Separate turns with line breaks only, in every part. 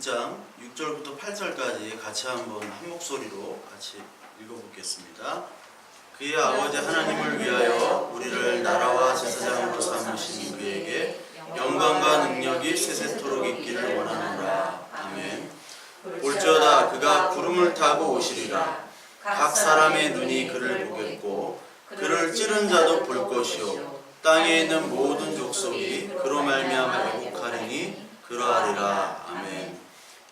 1장 6절부터 8절까지 같이 한번 한 목소리로 같이 읽어보겠습니다. 그의 아버지 하나님을 위하여 우리를 나라와 제사장으로 삼으신 그에게 영광과 능력이 세세토록 있기를 원하노라. 아멘. 볼지어다 그가 구름을 타고 오시리라. 각 사람의 눈이 그를 보겠고 그를 찌른 자도 볼 것이요 땅에 있는 모든 족속이 그로 말미암아 애곡하리니 그러하리라. 아멘.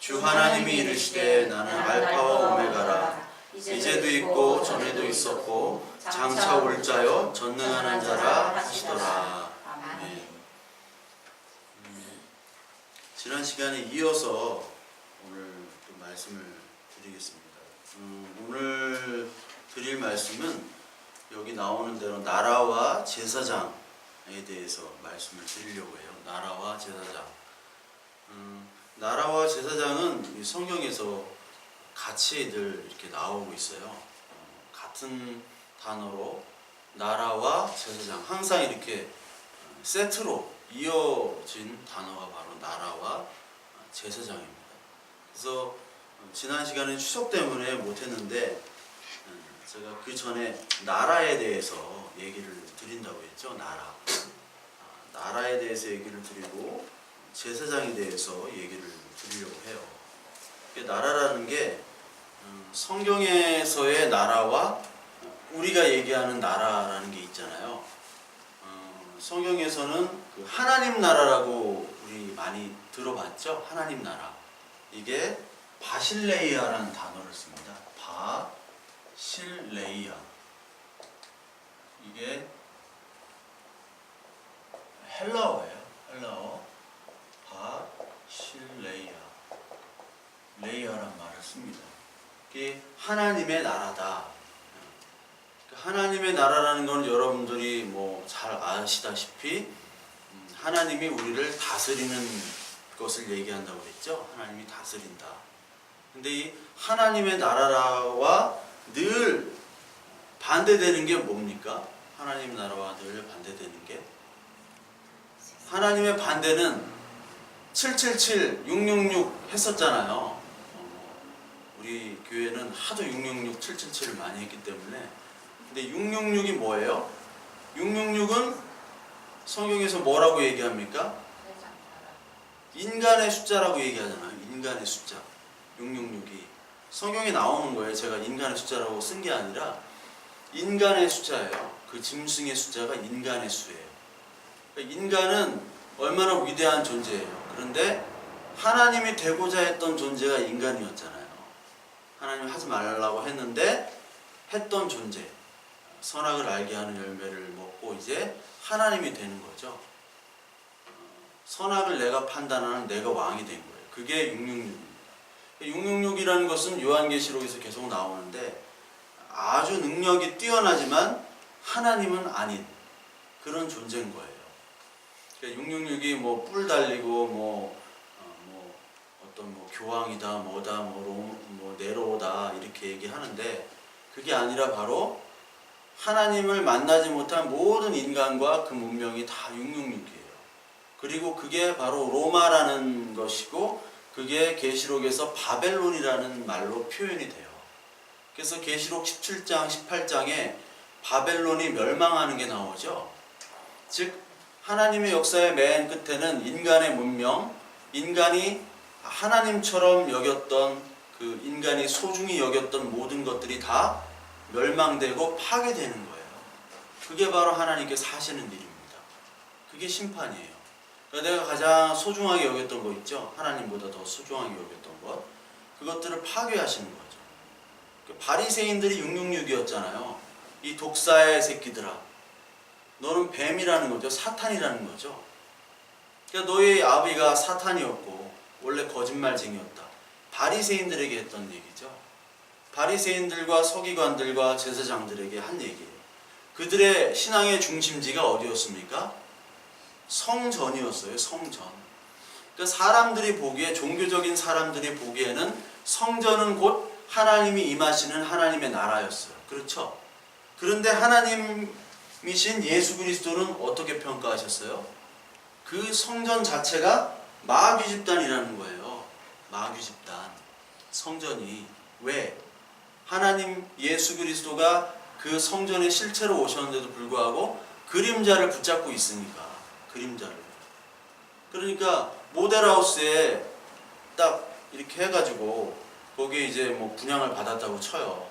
주 하나님이 이르시되 나는 알파와 오메가라. 이제도 있고 전에도 있었고 장차 올 자요 전능한 자라 하시더라. 아멘. 지난 시간에 이어서 오늘 또 말씀을 드리겠습니다. 오늘 드릴 말씀은 여기 나오는 대로 나라와 제사장에 대해서 말씀을 드리려고 해요. 나라와 제사장. 나라와 제사장은 성경에서 같이 늘 이렇게 나오고 있어요. 같은 단어로 나라와 제사장 항상 이렇게 세트로 이어진 단어가 바로 나라와 제사장입니다. 그래서 지난 시간에 추석 때문에 못했는데 제가 그 전에 나라에 대해서 얘기를 드린다고 했죠. 나라에 대해서 얘기를 드리고 제사장에 대해서 얘기를 드리려고 해요. 나라라는 게 성경에서의 나라와 우리가 얘기하는 나라라는 게 있잖아요. 성경에서는 그 하나님 나라라고 우리 많이 들어봤죠. 하나님 나라. 이게 바실레이아라는 단어를 씁니다. 바실레이아. 이게 헬라어예요. 헬라어. 바실레이아. 레이아란 말을 씁니다. 이게 하나님의 나라다. 하나님의 나라라는 건 여러분들이 뭐 잘 아시다시피 하나님이 우리를 다스리는 것을 얘기한다고 했죠. 하나님이 다스린다. 근데 이 하나님의 나라와 늘 반대되는 게 뭡니까? 하나님 나라와 늘 반대되는 게 하나님의 반대는 777, 666 했었잖아요. 우리 교회는 하도 666, 777을 많이 했기 때문에. 근데 666이 뭐예요? 666은 성경에서 뭐라고 얘기합니까? 인간의 숫자라고 얘기하잖아요. 인간의 숫자. 666이. 성경에 나오는 거예요. 제가 인간의 숫자라고 쓴 게 아니라 인간의 숫자예요. 그 짐승의 숫자가 인간의 수예요. 그러니까 인간은 얼마나 위대한 존재예요. 그런데 하나님이 되고자 했던 존재가 인간이었잖아요. 하나님이 하지 말라고 했는데 했던 존재. 선악을 알게 하는 열매를 먹고 이제 하나님이 되는 거죠. 선악을 내가 판단하는 내가 왕이 된 거예요. 그게 666입니다. 666이라는 것은 요한계시록에서 계속 나오는데 아주 능력이 뛰어나지만 하나님은 아닌 그런 존재인 거예요. 666이 뭐 뿔 달리고 어떤 교황이다 뭐다 뭐 네로다 이렇게 얘기하는데 그게 아니라 바로 하나님을 만나지 못한 모든 인간과 그 문명이 다 666이에요. 그리고 그게 바로 로마라는 것이고 그게 계시록에서 바벨론이라는 말로 표현이 돼요. 그래서 계시록 17장, 18장에 바벨론이 멸망하는 게 나오죠. 즉 하나님의 역사의 맨 끝에는 인간의 문명, 인간이 하나님처럼 여겼던 그 인간이 소중히 여겼던 모든 것들이 다 멸망되고 파괴되는 거예요. 그게 바로 하나님께서 하시는 일입니다. 그게 심판이에요. 그러니까 내가 가장 소중하게 여겼던 거 있죠? 하나님보다 더 소중하게 여겼던 것. 그것들을 파괴하시는 거죠. 바리새인들이 666이었잖아요. 이 독사의 새끼들아. 너는 뱀이라는 거죠. 사탄이라는 거죠. 그러니까 너의 아비가 사탄이었고 원래 거짓말쟁이였다. 바리새인들에게 했던 얘기죠. 바리새인들과 서기관들과 제사장들에게 한 얘기예요. 그들의 신앙의 중심지가 어디였습니까? 성전이었어요. 성전. 그러니까 사람들이 보기에 종교적인 사람들이 보기에는 성전은 곧 하나님이 임하시는 하나님의 나라였어요. 그렇죠? 그런데 하나님이신 예수 그리스도는 어떻게 평가하셨어요? 그 성전 자체가 마귀 집단이라는 거예요. 마귀 마귀 집단, 성전이 왜? 하나님 예수 그리스도가 그 성전에 실체로 오셨는데도 불구하고 그림자를 붙잡고 있으니까, 그림자를. 그러니까 모델하우스에 딱 이렇게 해가지고 거기에 이제 뭐 분양을 받았다고 쳐요.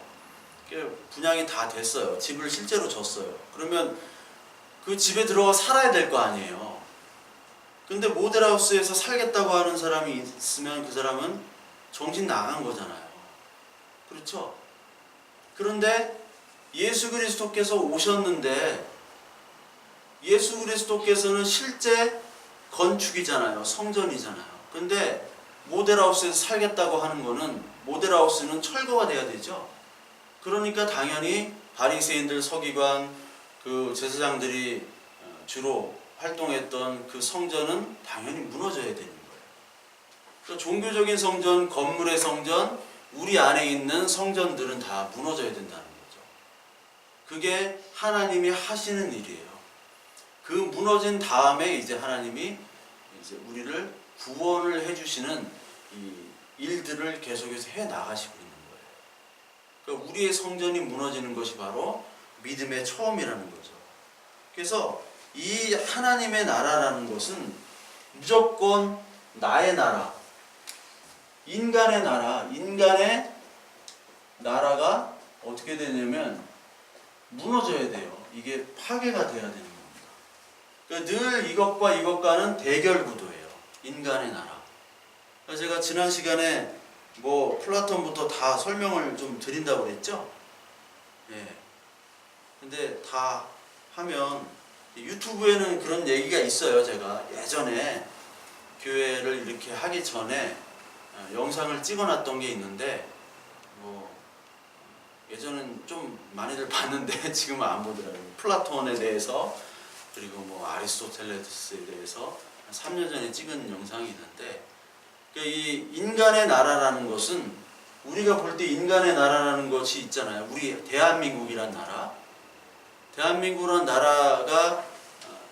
분양이 다 됐어요. 집을 실제로 줬어요. 그러면 그 집에 들어가 살아야 될 거 아니에요. 근데 모델하우스에서 살겠다고 하는 사람이 있으면 그 사람은 정신 나간 거잖아요. 그렇죠? 그런데 예수 그리스도께서 오셨는데 예수 그리스도께서는 실제 건축이잖아요. 성전이잖아요. 근데 모델하우스에서 살겠다고 하는 거는 모델하우스는 철거가 돼야 되죠. 그러니까 당연히 바리새인들, 서기관, 그 제사장들이 주로 활동했던 그 성전은 당연히 무너져야 되는 거예요. 그러니까 종교적인 성전, 건물의 성전, 우리 안에 있는 성전들은 다 무너져야 된다는 거죠. 그게 하나님이 하시는 일이에요. 그 무너진 다음에 이제 하나님이 이제 우리를 구원을 해주시는 이 일들을 계속해서 해 나가시고 있는 거예요. 그러니까 우리의 성전이 무너지는 것이 바로 믿음의 처음이라는 거죠. 그래서 이 하나님의 나라라는 것은 무조건 나의 나라, 인간의 나라가 어떻게 되냐면 무너져야 돼요. 이게 파괴가 돼야 되는 겁니다. 그러니까 늘 이것과 이것과는 대결 구도예요. 인간의 나라. 그래서 제가 지난 시간에 뭐 플라톤부터 다 설명을 좀 드린다고 그랬죠? 예. 근데 다 하면 유튜브에는 그런 얘기가 있어요. 제가 예전에 교회를 이렇게 하기 전에 영상을 찍어놨던 게 있는데 뭐 예전엔 좀 많이들 봤는데 지금은 안 보더라고요. 플라톤에 대해서 그리고 뭐 아리스토텔레스에 대해서 한 3년 전에 찍은 영상이 있는데 이 인간의 나라라는 것은 우리가 볼 때 인간의 나라라는 것이 있잖아요. 우리 대한민국이란 나라. 대한민국이란 나라가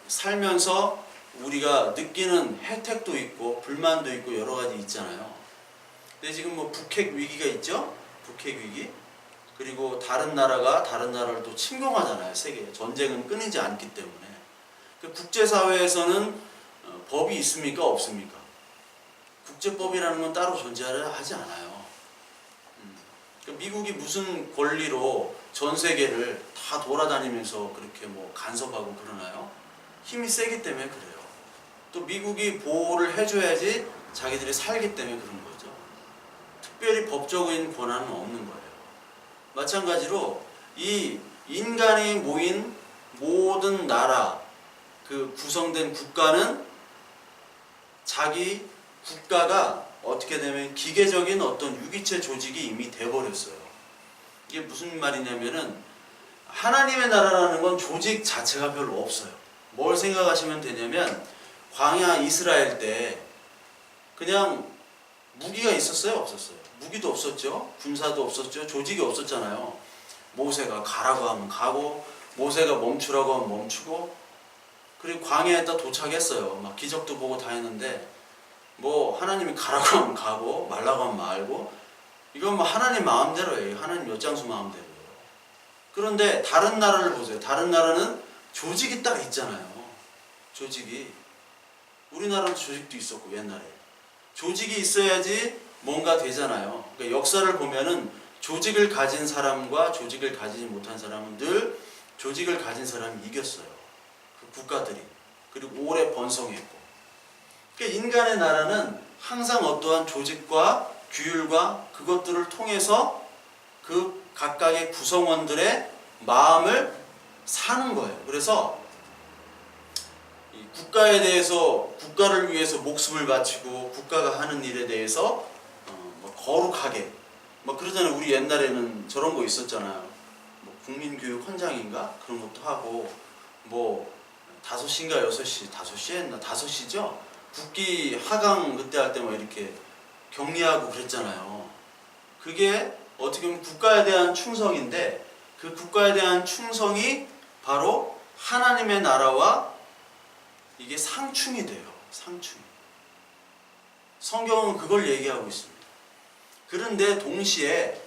살면서 우리가 느끼는 혜택도 있고 불만도 있고 여러 가지 있잖아요. 근데 지금 뭐 북핵 위기가 있죠? 북핵 위기. 그리고 다른 나라가 다른 나라를 또 침공하잖아요. 세계에. 전쟁은 끊이지 않기 때문에. 국제사회에서는 법이 있습니까? 없습니까? 국제법이라는 건 따로 존재하지 않아요. 미국이 무슨 권리로 전 세계를 다 돌아다니면서 그렇게 뭐 간섭하고 그러나요? 힘이 세기 때문에 그래요. 또 미국이 보호를 해줘야지 자기들이 살기 때문에 그런 거죠. 특별히 법적인 권한은 없는 거예요. 마찬가지로 이 인간이 모인 모든 나라, 그 구성된 국가는 자기 국가가 어떻게 되면 기계적인 어떤 유기체 조직이 이미 돼버렸어요. 이게 무슨 말이냐면은 하나님의 나라라는 건 조직 자체가 별로 없어요. 뭘 생각하시면 되냐면 광야 이스라엘 때 그냥 무기가 있었어요? 없었어요? 무기도 없었죠. 군사도 없었죠. 조직이 없었잖아요. 모세가 가라고 하면 가고 모세가 멈추라고 하면 멈추고 그리고 광야에다 도착했어요. 막 기적도 보고 다 했는데 뭐 하나님이 가라고 하면 가고 말라고 하면 말고 이건 뭐 하나님 마음대로예요. 하나님 엿장수 마음대로예요. 그런데 다른 나라를 보세요. 다른 나라는 조직이 딱 있잖아요. 조직이. 우리나라도 조직도 있었고 옛날에. 조직이 있어야지 뭔가 되잖아요. 그러니까 역사를 보면은 조직을 가진 사람과 조직을 가지지 못한 사람은 늘 조직을 가진 사람이 이겼어요. 그 국가들이. 그리고 오래 번성했고. 그러니까 인간의 나라는 항상 어떠한 조직과 규율과 그것들을 통해서 그 각각의 구성원들의 마음을 사는 거예요. 그래서 이 국가에 대해서 국가를 위해서 목숨을 바치고 국가가 하는 일에 대해서 뭐 거룩하게 뭐 그러잖아요. 우리 옛날에는 저런 거 있었잖아요. 뭐 국민교육 헌장인가 그런 것도 하고 뭐 5시인가 6시 5시에 했나 5시죠. 국기 하강 그때 할 때 뭐 이렇게 격리하고 그랬잖아요. 그게 어떻게 보면 국가에 대한 충성인데 그 국가에 대한 충성이 바로 하나님의 나라와 이게 상충이 돼요. 상충. 성경은 그걸 얘기하고 있습니다. 그런데 동시에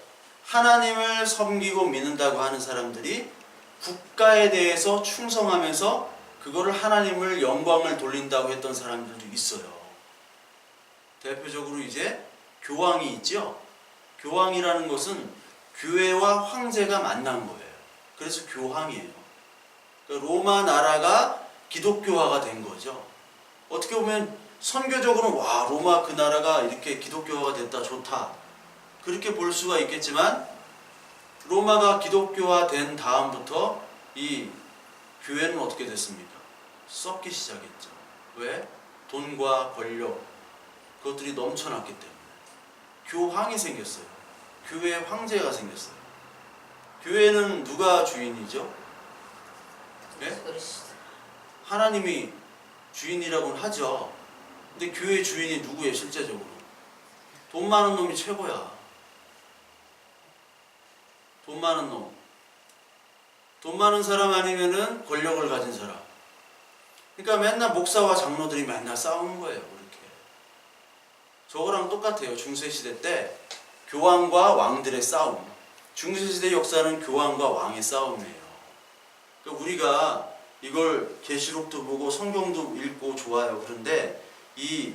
하나님을 섬기고 믿는다고 하는 사람들이 국가에 대해서 충성하면서 그거를 하나님을 영광을 돌린다고 했던 사람들도 있어요. 대표적으로 이제 교황이 있죠. 교황이라는 것은 교회와 황제가 만난 거예요. 그래서 교황이에요. 그러니까 로마 나라가 기독교화가 된 거죠. 어떻게 보면 선교적으로는 와, 로마 그 나라가 이렇게 기독교화가 됐다, 좋다, 그렇게 볼 수가 있겠지만, 로마가 기독교화 된 다음부터 이 교회는 어떻게 됐습니까? 썩기 시작했죠. 왜? 돈과 권력, 그것들이 넘쳐났기 때문에 교황이 생겼어요. 교회 황제가 생겼어요. 교회는 누가 주인이죠? 네? 하나님이 주인이라고는 하죠. 근데 교회 주인이 누구예요, 실제적으로? 돈 많은 놈이 최고야. 돈 많은 놈. 돈 많은 사람 아니면은 권력을 가진 사람. 그러니까 맨날 목사와 장로들이 맨날 싸우는 거예요, 그렇게. 저거랑 똑같아요. 중세시대 때 교황과 왕들의 싸움. 중세시대 역사는 교황과 왕의 싸움이에요. 그러니까 우리가 이걸 계시록도 보고 성경도 읽고 좋아요. 그런데 이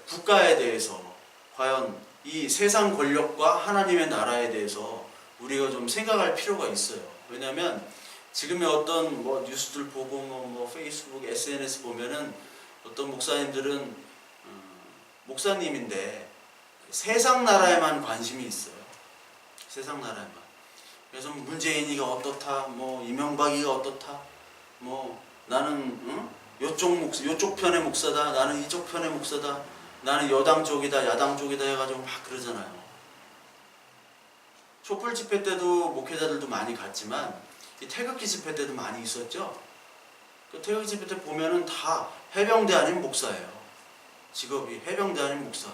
국가에 대해서, 과연 이 세상 권력과 하나님의 나라에 대해서 우리가 좀 생각할 필요가 있어요. 왜냐하면 지금의 어떤 뭐 뉴스들 보고 뭐 페이스북, SNS 보면은 어떤 목사님들은 목사님인데 세상 나라에만 관심이 있어요. 세상 나라에만. 그래서 문재인이가 어떻다, 뭐 이명박이가 어떻다, 뭐 나는 요쪽 편의 목사다, 나는 이쪽 편의 목사다, 나는 여당 쪽이다, 야당 쪽이다 해가지고 막 그러잖아요. 촛불 집회 때도 목회자들도 많이 갔지만 이 태극기 집회 때도 많이 있었죠. 그 태극기 집회 때 보면은 다 해병대 아닌 목사예요. 직업이 해병대 아닌 목사.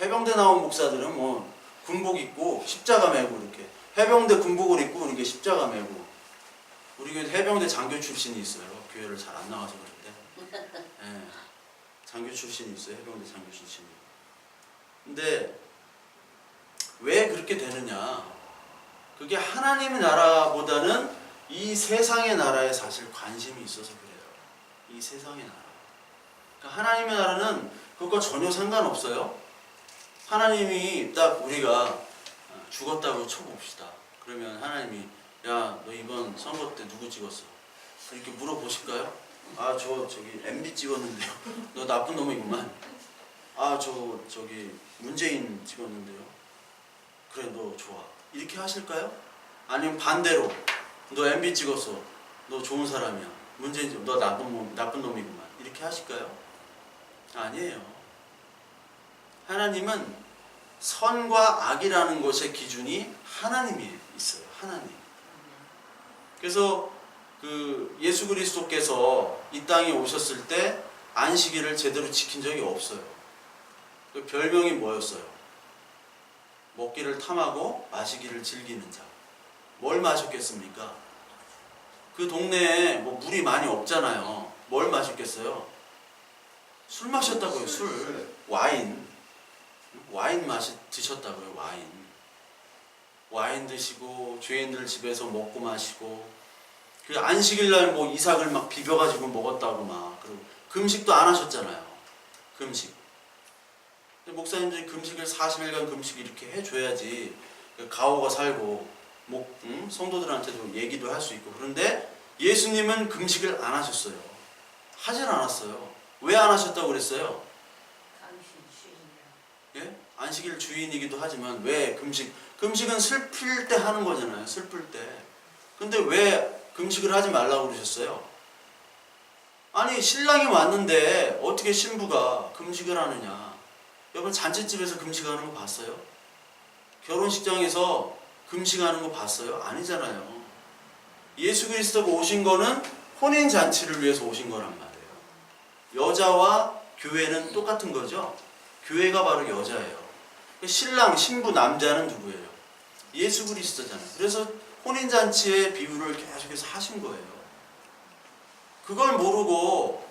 해병대 나온 목사들은 뭐 군복 입고 십자가 메고 이렇게, 해병대 군복을 입고 이렇게 십자가 메고. 우리 교회 해병대 장교 출신이 있어요. 교회를 잘 안 나와서 그런데. 네, 장교 출신이 있어요. 해병대 장교 출신이. 근데 왜 그렇게 되느냐? 그게 하나님의 나라보다는 이 세상의 나라에 사실 관심이 있어서 그래요. 이 세상의 나라. 그러니까 하나님의 나라는 그것과 전혀 상관없어요. 하나님이 딱 우리가 죽었다고 쳐봅시다. 그러면 하나님이 야, 너 이번 선거 때 누구 찍었어? 이렇게 물어보실까요? 아, 저기 MB 찍었는데요. 너 나쁜 놈이구만. 아, 저기 문재인 찍었는데요. 그래, 너 좋아. 이렇게 하실까요? 아니면 반대로 너 MB 찍었어. 너 좋은 사람이야. 문재인 너 나쁜 놈이구만. 이렇게 하실까요? 아니에요. 하나님은 선과 악이라는 것의 기준이 하나님이 있어요. 하나님. 그래서 그 예수 그리스도께서 이 땅에 오셨을 때 안식일을 제대로 지킨 적이 없어요. 그 별명이 뭐였어요? 먹기를 탐하고 마시기를 즐기는 자. 뭘 마셨겠습니까? 그 동네에 뭐 물이 많이 없잖아요. 뭘 마셨겠어요? 술 마셨다고요. 술. 와인 드셨다고요. 와인 드시고 죄인들 집에서 먹고 마시고, 그 안식일날 뭐 이삭을 막 비벼가지고 먹었다고 막. 그리고 금식도 안 하셨잖아요. 금식. 목사님들이 금식을 40일간 금식 이렇게 해줘야지 가오가 살고 성도들한테도 얘기도 할 수 있고. 그런데 예수님은 금식을 안 하셨어요. 하질 않았어요. 왜 안 하셨다고 그랬어요? 예? 안식일 주인이기도 하지만 왜 금식은 슬플 때 하는 거잖아요. 슬플 때. 근데 왜 금식을 하지 말라고 그러셨어요? 아니, 신랑이 왔는데 어떻게 신부가 금식을 하느냐? 여러분, 잔치집에서 금식하는 거 봤어요? 결혼식장에서 금식하는 거 봤어요? 아니잖아요. 예수 그리스도가 오신 거는 혼인잔치를 위해서 오신 거란 말이에요. 여자와 교회는 똑같은 거죠. 교회가 바로 여자예요. 신랑, 신부, 남자는 누구예요? 예수 그리스도잖아요. 그래서 혼인잔치의 비유를 계속해서 하신 거예요. 그걸 모르고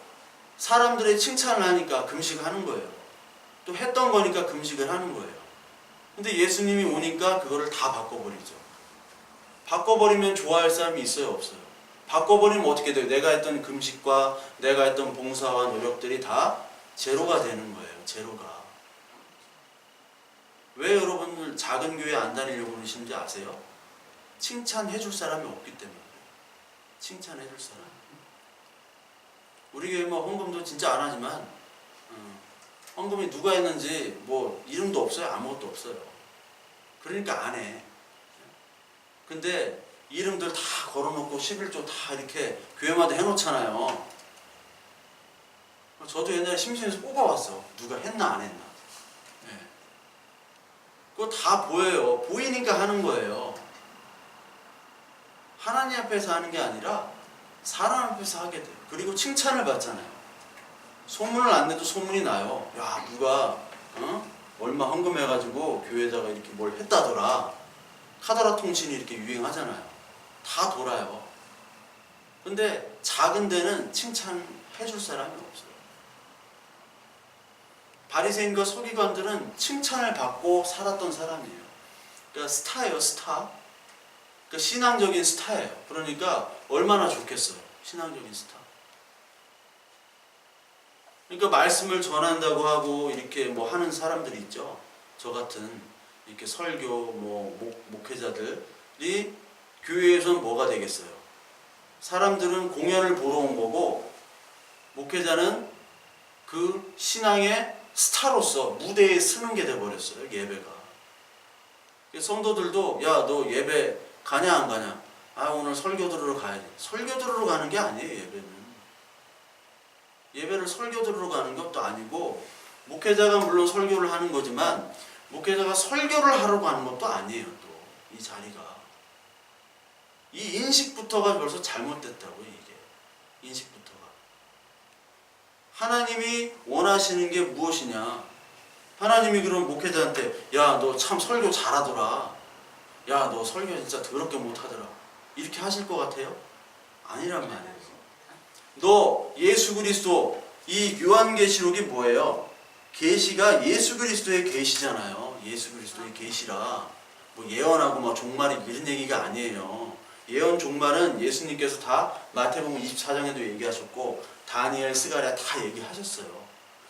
사람들의 칭찬을 하니까 금식하는 거예요. 또 했던 거니까 금식을 하는 거예요. 근데 예수님이 오니까 그거를 다 바꿔버리죠. 바꿔버리면 좋아할 사람이 있어요, 없어요? 바꿔버리면 어떻게 돼요? 내가 했던 금식과 내가 했던 봉사와 노력들이 다 제로가 되는 거예요. 제로가. 왜 여러분들 작은 교회 안 다니려고 그러시는지 아세요? 칭찬해 줄 사람이 없기 때문에. 칭찬해 줄 사람. 우리 교회 뭐 헌금도 진짜 안 하지만 헌금이 누가 했는지 뭐 이름도 없어요. 아무것도 없어요. 그러니까 안 해. 근데 이름들 다 걸어놓고 11조 다 이렇게 교회마다 해놓잖아요. 저도 옛날에 심심해서 뽑아왔어. 누가 했나 안 했나. 네. 그거 다 보여요. 보이니까 하는 거예요. 하나님 앞에서 하는 게 아니라 사람 앞에서 하게 돼요. 그리고 칭찬을 받잖아요. 소문을 안 내도 소문이 나요. 야, 누가 얼마 헌금해가지고 교회에다가 이렇게 뭘 했다더라. 카더라 통신이 이렇게 유행하잖아요. 다 돌아요. 근데 작은 데는 칭찬해줄 사람이 없어요. 바리새인과 서기관들은 칭찬을 받고 살았던 사람이에요. 그러니까 스타예요, 스타. 그러니까 신앙적인 스타예요. 그러니까 얼마나 좋겠어요, 신앙적인 스타. 그러니까 말씀을 전한다고 하고 이렇게 뭐 하는 사람들이 있죠. 저 같은 이렇게 설교 목회자들이 교회에서는 뭐가 되겠어요? 사람들은 공연을 보러 온 거고 목회자는 그 신앙의 스타로서 무대에 서는 게 돼버렸어요. 예배가. 성도들도 야, 너 예배 가냐 안 가냐? 아, 오늘 설교 들으러 가야지. 설교 들으러 가는 게 아니에요. 예배는. 예배를 설교 들으러 가는 것도 아니고 목회자가 물론 설교를 하는 거지만 목회자가 설교를 하러 가는 것도 아니에요. 또 이 자리가. 이 인식부터가 벌써 잘못됐다고요. 이게. 인식부터가. 하나님이 원하시는 게 무엇이냐. 하나님이 그럼 목회자한테 야, 너 참 설교 잘하더라. 야, 너 설교 진짜 더럽게 못하더라. 이렇게 하실 것 같아요? 아니란 말이에요. 너 예수 그리스도, 이 요한계시록이 뭐예요? 계시가 예수 그리스도의 계시잖아요. 예수 그리스도의 계시라. 뭐 예언하고 막 종말이 이런 얘기가 아니에요. 예언 종말은 예수님께서 다 마태복음 24장에도 얘기하셨고 다니엘, 스가랴 다 얘기하셨어요.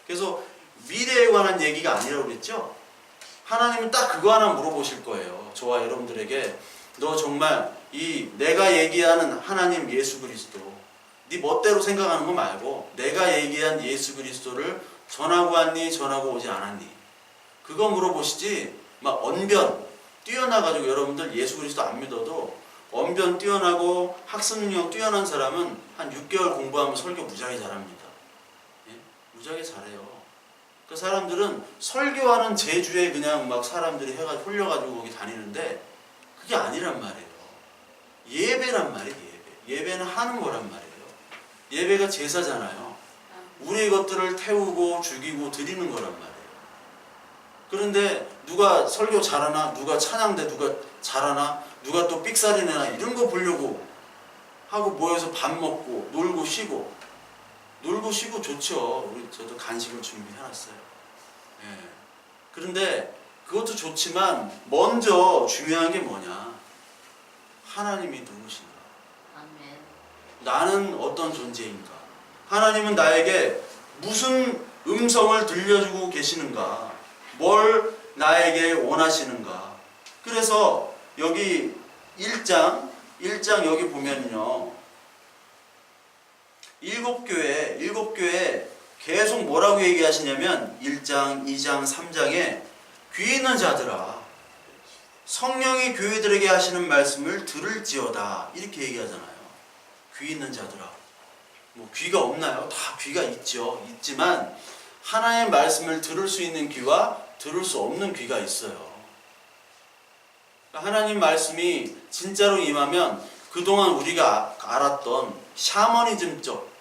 그래서 미래에 관한 얘기가 아니라고 그랬죠? 하나님은 딱 그거 하나 물어보실 거예요. 저와 여러분들에게 너 정말 이 내가 얘기하는 하나님 예수 그리스도, 네 멋대로 생각하는 거 말고 내가 얘기한 예수 그리스도를 전하고 왔니? 전하고 오지 않았니? 그거 물어보시지 막 언변 뛰어나가지고 여러분들 예수 그리스도 안 믿어도 언변 뛰어나고 학습 능력 뛰어난 사람은 한 6개월 공부하면 설교 무지하게 잘합니다. 예? 무지하게 잘해요. 그 사람들은 설교하는 제주에 그냥 막 사람들이 해가지고 홀려가지고 거기 다니는데 그게 아니란 말이에요. 예배란 말이에요. 예배는 하는 거란 말이에요. 예배가 제사잖아요. 우리의 것들을 태우고 죽이고 드리는 거란 말이에요. 그런데 누가 설교 잘하나, 누가 찬양대 누가 잘하나, 누가 또 삑사리 내나 이런 거 보려고 하고 모여서 밥 먹고 놀고 쉬고. 놀고 쉬고 좋죠. 저도 간식을 준비해놨어요. 예. 그런데 그것도 좋지만 먼저 중요한 게 뭐냐? 하나님이 누구신가?
아멘.
나는 어떤 존재인가? 하나님은 나에게 무슨 음성을 들려주고 계시는가? 뭘 나에게 원하시는가? 그래서 여기 1장 여기 보면요. 일곱 교회 계속 뭐라고 얘기하시냐면 1장, 2장, 3장에 귀 있는 자들아 성령이 교회들에게 하시는 말씀을 들을지어다 이렇게 얘기하잖아요. 귀 있는 자들아. 뭐 귀가 없나요? 다 귀가 있죠. 있지만 하나님의 말씀을 들을 수 있는 귀와 들을 수 없는 귀가 있어요. 하나님 말씀이 진짜로 임하면 그동안 우리가 알았던 샤머니즘적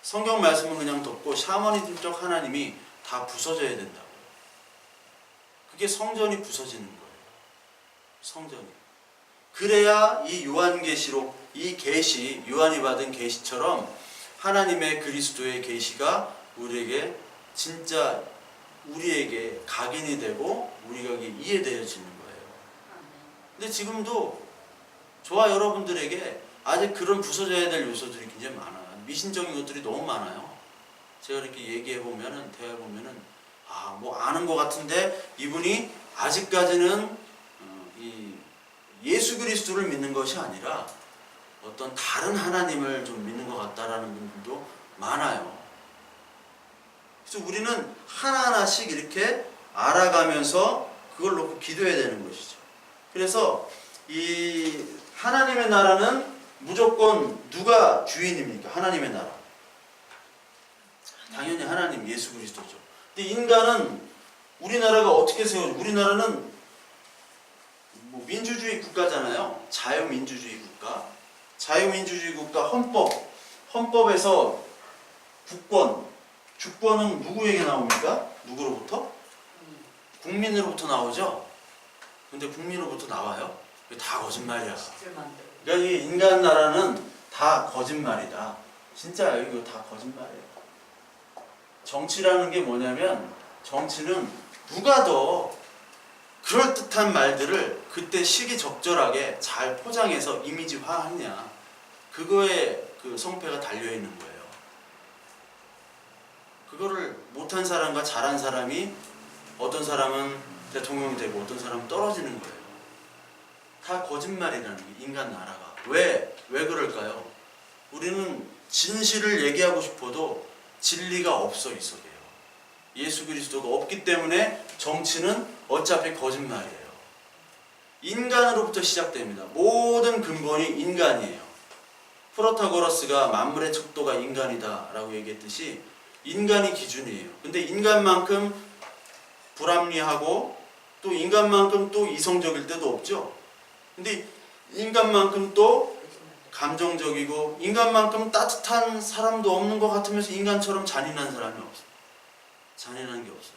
성경 말씀은 그냥 덮고 샤머니즘적 하나님이 다 부서져야 된다고요. 그게 성전이 부서지는 거예요. 성전이. 그래야 이 요한계시록, 이 계시, 요한이 받은 계시처럼 하나님의 그리스도의 계시가 우리에게 진짜 우리에게 각인이 되고 우리가 이해되어지는 거예요. 근데 지금도 저와 여러분들에게 아직 그런 부서져야 될 요소들이 굉장히 많아요. 미신적인 것들이 너무 많아요. 제가 이렇게 얘기해보면은, 대화해보면은, 뭐 아는 것 같은데 이분이 아직까지는 이 예수 그리스도를 믿는 것이 아니라 어떤 다른 하나님을 좀 믿는 것 같다라는 분들도 많아요. 그래서 우리는 하나하나씩 이렇게 알아가면서 그걸 놓고 기도해야 되는 것이죠. 그래서 이 하나님의 나라는 무조건 누가 주인입니까? 하나님의 나라. 당연히 하나님, 예수 그리스도죠. 근데 인간은 우리나라가 어떻게 세워져? 우리나라는 뭐 민주주의 국가잖아요. 자유민주주의 국가. 자유민주주의 국가 헌법에서 주권은 누구에게 나옵니까? 누구로부터? 국민으로부터 나오죠. 근데 국민으로부터 나와요? 다 거짓말이야. 그러니까 이 인간 나라는 다 거짓말이다. 진짜요. 이거 다 거짓말이에요. 정치라는 게 뭐냐면, 정치는 누가 더 그럴듯한 말들을 그때 시기적절하게 잘 포장해서 이미지화하느냐, 그거에 그 성패가 달려있는 거예요. 그거를 못한 사람과 잘한 사람이, 어떤 사람은 대통령이 되고 어떤 사람은 떨어지는 거예요. 다 거짓말이라는 게, 인간 나라가. 왜 그럴까요? 우리는 진실을 얘기하고 싶어도 진리가 없어 이 속에요. 예수 그리스도가 없기 때문에 정치는 어차피 거짓말이에요. 인간으로부터 시작됩니다. 모든 근본이 인간이에요. 프로타고라스가 만물의 척도가 인간이다 라고 얘기했듯이 인간이 기준이에요. 근데 인간만큼 불합리하고 또 인간만큼 또 이성적일 때도 없죠. 근데 인간만큼 또 감정적이고 인간만큼 따뜻한 사람도 없는 것 같으면서 인간처럼 잔인한 사람이 없어요. 잔인한 게 없어요.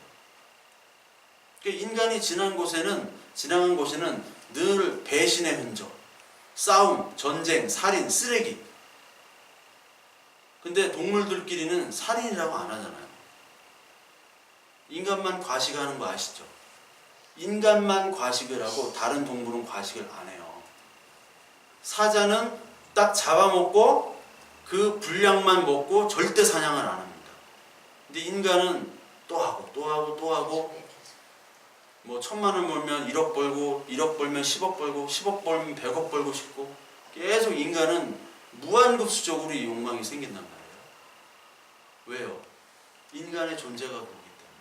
그러니까 인간이 지나간 곳에는 늘 배신의 흔적, 싸움, 전쟁, 살인, 쓰레기. 근데 동물들끼리는 살인이라고 안 하잖아요. 인간만 과식하는 거 아시죠? 인간만 과식을 하고 다른 동물은 과식을 안 해요. 사자는 딱 잡아먹고 그 분량만 먹고 절대 사냥을 안 합니다. 근데 인간은 또 하고 뭐 1,000만 원 벌면 1억 벌고 1억 벌면 10억 벌고 10억 벌면 100억 벌고 싶고, 계속 인간은 무한급수적으로 이 욕망이 생긴단 말이에요. 왜요? 인간의 존재가 그렇기 때문에.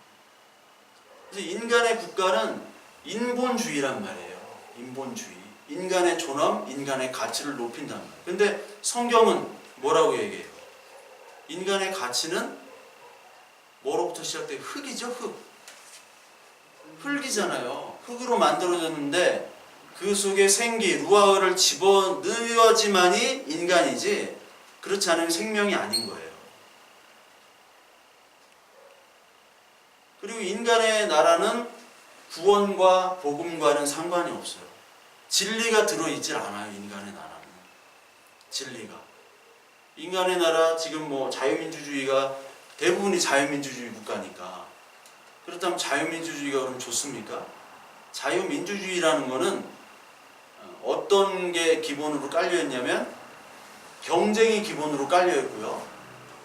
그래서 인간의 국가는 인본주의란 말이에요. 인본주의. 인간의 존엄, 인간의 가치를 높인단 말이에요. 근데 성경은 뭐라고 얘기해요? 인간의 가치는 뭐로부터 시작돼요? 흙이죠, 흙. 흙이잖아요. 흙으로 만들어졌는데 그 속에 생기, 루아를 집어넣어야지만이 인간이지, 그렇지 않으면 생명이 아닌 거예요. 그리고 인간의 나라는 구원과 복음과는 상관이 없어요. 진리가 들어있질 않아요. 인간의 나라는. 진리가. 인간의 나라, 지금 뭐 자유민주주의가 대부분이 자유민주주의 국가니까, 그렇다면 자유민주주의가 그럼 좋습니까? 자유민주주의라는 거는 어떤 게 기본으로 깔려있냐면 경쟁이 기본으로 깔려있고요.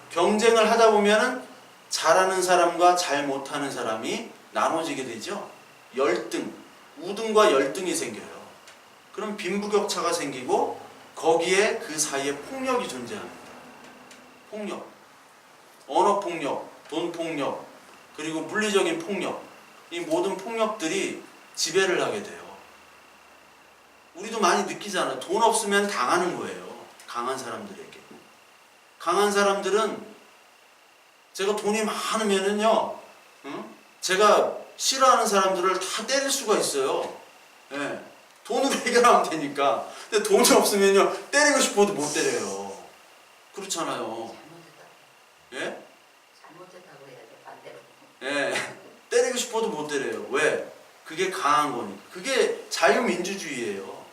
경쟁을 하다 보면은 잘하는 사람과 잘 못하는 사람이 나눠지게 되죠. 열등, 우등과 열등이 생겨요. 그럼 빈부격차가 생기고 거기에 그 사이에 폭력이 존재합니다. 폭력, 언어폭력, 돈폭력, 그리고 물리적인 폭력, 이 모든 폭력들이 지배를 하게 돼요. 우리도 많이 느끼잖아요. 돈 없으면 당하는 거예요. 강한 사람들에게. 강한 사람들은, 제가 돈이 많으면은요, 제가 싫어하는 사람들을 다 때릴 수가 있어요. 예. 돈으로 해결하면 되니까. 근데 돈이 없으면요, 때리고 싶어도 못 때려요. 그렇잖아요. 예?
잘못했다고 해야 돼, 반대로.
예. 때리고 싶어도 못 때려요. 왜? 그게 강한 거니까. 그게 자유민주주의예요.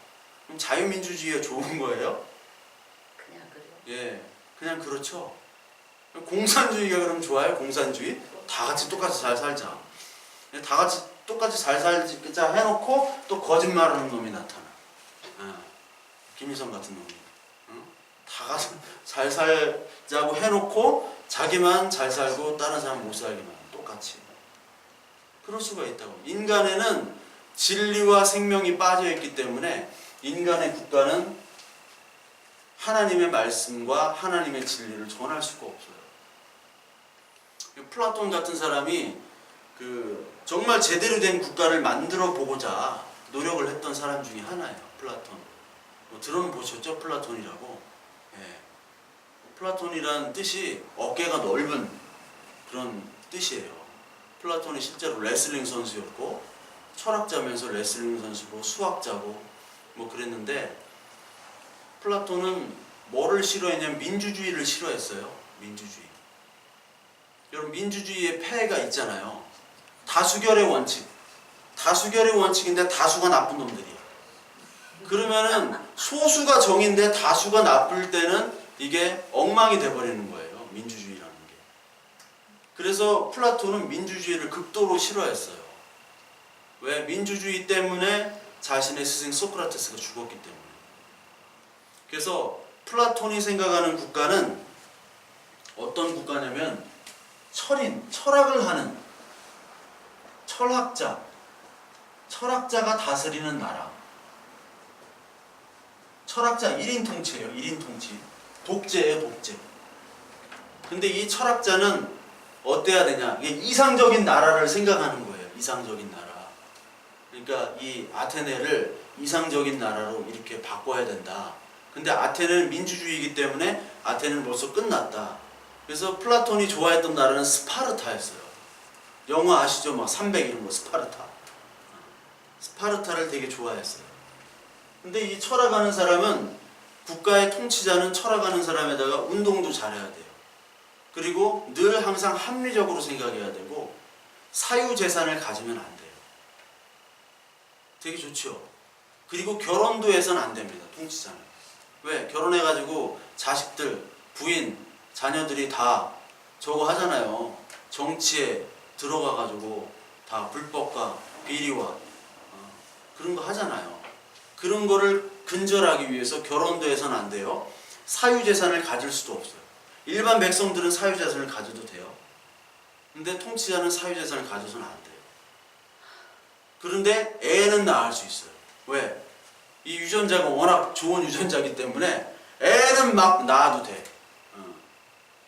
그럼 자유민주주의가 좋은 거예요?
그냥 그래요.
예. 그냥 그렇죠. 공산주의가 그럼 좋아요? 공산주의? 다 같이 똑같이 잘 살자. 다 같이 똑같이 잘 살자 해놓고 또 거짓말하는 놈이 나타나. 김일성 같은 놈이. 다 같이 잘 살자고 해놓고 자기만 잘 살고 다른 사람 못 살기만 똑같이. 그럴 수가 있다고. 인간에는 진리와 생명이 빠져있기 때문에 인간의 국가는 하나님의 말씀과 하나님의 진리를 전할 수가 없어요. 플라톤 같은 사람이 정말 제대로 된 국가를 만들어 보고자 노력을 했던 사람 중에 하나예요. 플라톤. 들어는 보셨죠? 플라톤이라고. 예. 플라톤이라는 뜻이 어깨가 넓은 그런 뜻이에요. 플라톤이 실제로 레슬링 선수였고 철학자면서 레슬링 선수고 수학자고 뭐 그랬는데 플라톤은 뭐를 싫어했냐면 민주주의를 싫어했어요. 민주주의. 여러분 민주주의의 폐해가 있잖아요. 다수결의 원칙. 다수결의 원칙인데 다수가 나쁜 놈들이에요. 그러면은 소수가 정인데 다수가 나쁠 때는 이게 엉망이 돼버리는 거예요. 민주주의라는 게. 그래서 플라톤은 민주주의를 극도로 싫어했어요. 왜? 민주주의 때문에 자신의 스승 소크라테스가 죽었기 때문에. 그래서 플라톤이 생각하는 국가는 어떤 국가냐면 철학을 하는 철학자가 다스리는 나라. 철학자 1인 통치예요. 1인 통치. 독재예요. 독재. 근데 이 철학자는 어때야 되냐? 이게 이상적인 나라를 생각하는 거예요. 이상적인 나라. 그러니까 이 아테네를 이상적인 나라로 이렇게 바꿔야 된다. 근데 아테네는 민주주의이기 때문에 아테네는 벌써 끝났다. 그래서 플라톤이 좋아했던 나라는 스파르타였어요. 영화 아시죠? 막 300 이런 거 스파르타. 스파르타를 되게 좋아했어요. 근데 이 철학하는 사람은 국가의 통치자는 철학하는 사람에다가 운동도 잘해야 돼요. 그리고 늘 항상 합리적으로 생각해야 되고 사유재산을 가지면 안 돼요. 되게 좋죠. 그리고 결혼도 해서는 안 됩니다. 통치자는. 왜? 결혼해가지고 자식들, 부인, 자녀들이 다 저거 하잖아요. 정치에 들어가가지고 다 불법과 비리와 그런 거 하잖아요. 그런 거를 근절하기 위해서 결혼도 해서는 안 돼요. 사유재산을 가질 수도 없어요. 일반 백성들은 사유재산을 가져도 돼요. 근데 통치자는 사유재산을 가져서는 안 돼요. 그런데 애는 낳을 수 있어요. 왜? 이 유전자가 워낙 좋은 유전자이기 때문에 애는 막 낳아도 돼.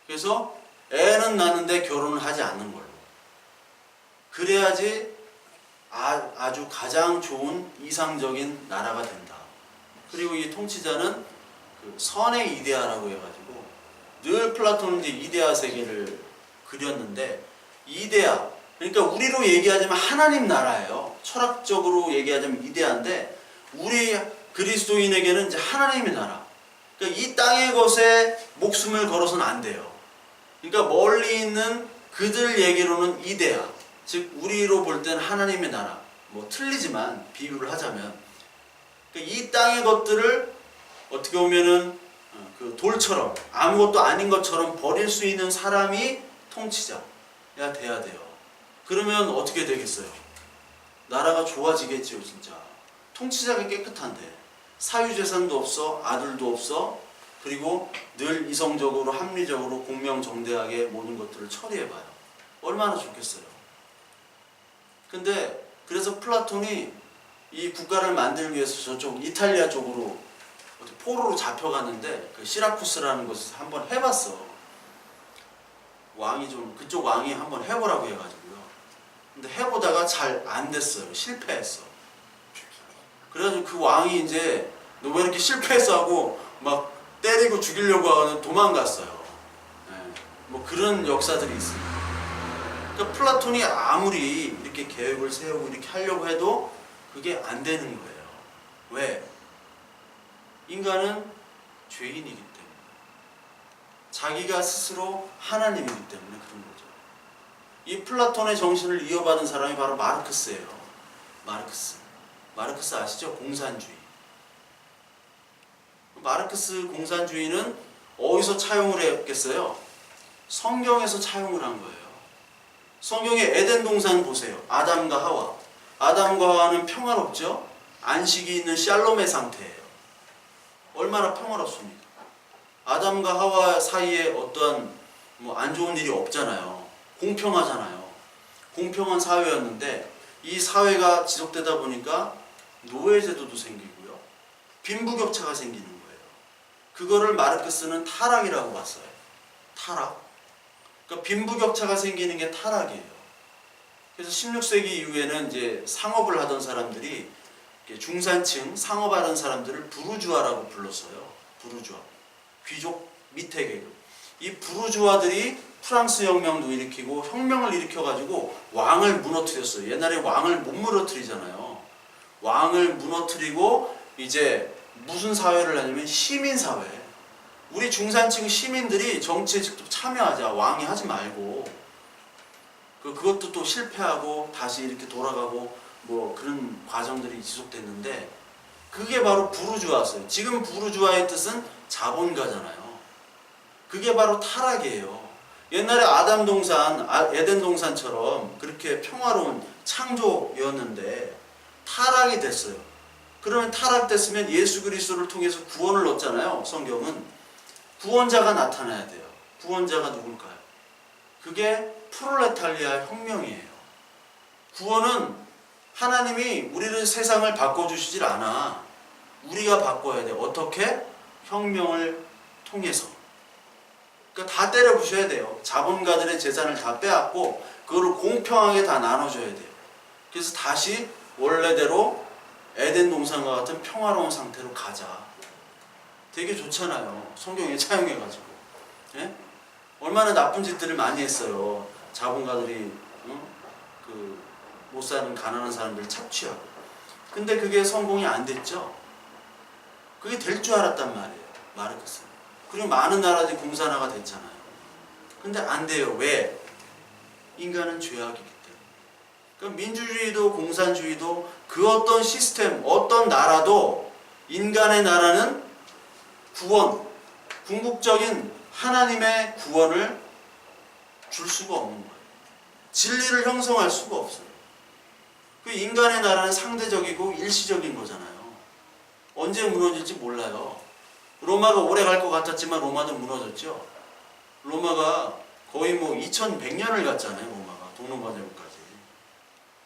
그래서 애는 낳는데 결혼을 하지 않는 걸로. 그래야지 아주 가장 좋은 이상적인 나라가 된다. 그리고 이 통치자는 선의 이데아라고 해가지고 늘 플라톤은 이제 이데아 세계를 그렸는데 이데아, 그러니까 우리로 얘기하자면 하나님 나라예요. 철학적으로 얘기하자면 이데아인데 우리 그리스도인에게는 이제 하나님의 나라. 그러니까 이 땅의 것에 목숨을 걸어서는 안 돼요. 그러니까 멀리 있는 그들 얘기로는 이데아, 즉 우리로 볼 때는 하나님의 나라. 뭐 틀리지만 비유를 하자면 그러니까 이 땅의 것들을 어떻게 보면은 그 돌처럼 아무것도 아닌 것처럼 버릴 수 있는 사람이 통치자야 돼야 돼요. 그러면 어떻게 되겠어요? 나라가 좋아지겠지요, 진짜. 통치자가 깨끗한데 사유재산도 없어, 아들도 없어, 그리고 늘 이성적으로 합리적으로 공명정대하게 모든 것들을 처리해봐요. 얼마나 좋겠어요. 근데 그래서 플라톤이 이 국가를 만들기 위해서 저쪽 이탈리아 쪽으로 포로로 잡혀갔는데 그 시라쿠스라는 곳에서 한번 해봤어. 왕이 좀 그쪽 왕이 한번 해보라고 해가지고요. 근데 해보다가 잘 안 됐어요. 실패했어. 그래가지고 그 왕이 이제 너 왜 이렇게 실패했어 하고 막 때리고 죽이려고 하고 도망갔어요. 네. 뭐 그런 역사들이 있습니다. 그러니까 플라톤이 아무리 이렇게 계획을 세우고 이렇게 하려고 해도 그게 안 되는 거예요. 왜? 인간은 죄인이기 때문에. 자기가 스스로 하나님이기 때문에 그런 거죠. 이 플라톤의 정신을 이어받은 사람이 바로 마르크스예요. 마르크스. 마르크스 아시죠? 공산주의. 마르크스 공산주의는 어디서 차용을 했겠어요? 성경에서 차용을 한 거예요. 성경의 에덴 동산 보세요. 아담과 하와. 아담과 하와는 평화롭죠? 안식이 있는 샬롬의 상태예요. 얼마나 평화롭습니까? 아담과 하와 사이에 어떠한 안 좋은 일이 없잖아요. 공평하잖아요. 공평한 사회였는데 이 사회가 지속되다 보니까 노예제도도 생기고요. 빈부격차가 생기는 거예요. 그거를 마르크스는 타락이라고 봤어요. 타락. 그러니까 빈부격차가 생기는 게 타락이에요. 그래서 16세기 이후에는 이제 상업을 하던 사람들이 중산층, 상업하는 사람들을 부르주아라고 불렀어요. 부르주아. 귀족 밑에 계급. 이 부르주아들이 프랑스 혁명도 일으키고 혁명을 일으켜가지고 왕을 무너뜨렸어요. 옛날에 왕을 못 무너뜨리잖아요. 왕을 무너뜨리고 이제 무슨 사회를 하냐면 시민사회. 우리 중산층 시민들이 정치에 직접 참여하자. 왕이 하지 말고. 그것도 또 실패하고 다시 이렇게 돌아가고 뭐 그런 과정들이 지속됐는데 그게 바로 부르주아였어요. 지금 부르주아의 뜻은 자본가잖아요. 그게 바로 타락이에요. 옛날에 아담 동산, 에덴 동산처럼 그렇게 평화로운 창조였는데 타락이 됐어요. 그러면 타락됐으면 예수 그리스도를 통해서 구원을 얻잖아요. 성경은 구원자가 나타나야 돼요. 구원자가 누굴까요? 그게 프롤레타리아 혁명이에요. 구원은 하나님이 우리를 세상을 바꿔주시질 않아. 우리가 바꿔야 돼. 어떻게? 혁명을 통해서. 그러니까 다 때려 부셔야 돼요. 자본가들의 재산을 다 빼앗고 그거를 공평하게 다 나눠줘야 돼요. 그래서 다시 원래대로 에덴 동산과 같은 평화로운 상태로 가자. 되게 좋잖아요. 성경에 차용해가지고. 예? 얼마나 나쁜 짓들을 많이 했어요. 자본가들이 못 사는 가난한 사람들 착취하고. 근데 그게 성공이 안 됐죠. 그게 될 줄 알았단 말이에요. 마르크스는. 그리고 많은 나라들이 공산화가 됐잖아요. 근데 안 돼요. 왜? 인간은 죄악이기 때문에. 그러니까 민주주의도 공산주의도 그 어떤 시스템, 어떤 나라도 인간의 나라는 구원, 궁극적인 하나님의 구원을 줄 수가 없는 거예요. 진리를 형성할 수가 없어요. 그 인간의 나라는 상대적이고 일시적인 거잖아요. 언제 무너질지 몰라요. 로마가 오래 갈 것 같았지만 로마도 무너졌죠. 로마가 거의 2100년을 갔잖아요. 로마가 동로마제국까지.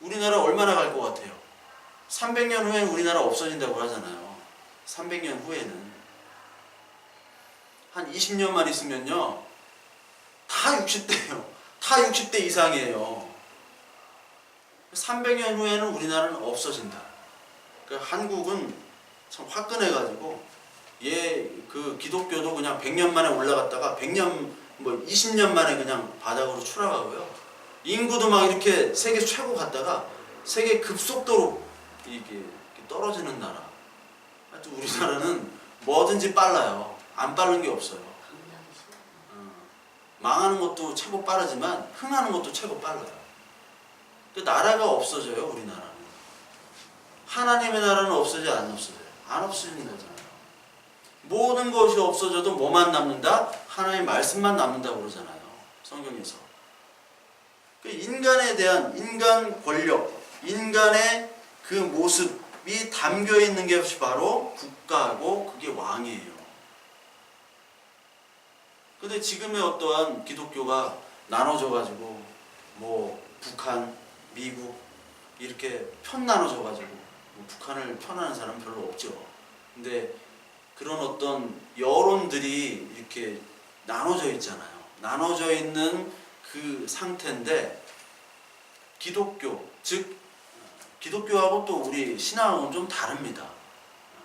우리나라 얼마나 갈 것 같아요? 300년 후에는 우리나라 없어진다고 하잖아요. 300년 후에는 한 20년만 있으면요 다 60대예요. 다 60대 이상이에요. 300년 후에는 우리나라는 없어진다. 그러니까 한국은 참 화끈해가지고 그 기독교도 그냥 100년 만에 올라갔다가 100년 20년 만에 그냥 바닥으로 추락하고요. 인구도 막 이렇게 세계 최고 갔다가 세계 급속도로 이게 떨어지는 나라. 하여튼 우리나라는 뭐든지 빨라요. 안 빠른 게 없어요. 망하는 것도 최고 빠르지만 흥하는 것도 최고 빨라요. 그 나라가 없어져요. 우리나라는. 하나님의 나라는 없어져요? 안 없어져요? 안 없어지는 거잖아요. 모든 것이 없어져도 뭐만 남는다? 하나님의 말씀만 남는다고 그러잖아요. 성경에서. 그 인간에 대한 인간 권력, 인간의 그 모습이 담겨 있는 게 바로 국가고 그게 왕이에요. 근데 지금의 어떠한 기독교가 나눠져가지고 북한, 미국 이렇게 편 나눠져가지고 북한을 편하는 사람은 별로 없죠. 근데 그런 어떤 여론들이 이렇게 나눠져 있잖아요. 나눠져 있는 그 상태인데 기독교, 즉 기독교하고 또 우리 신앙은 좀 다릅니다.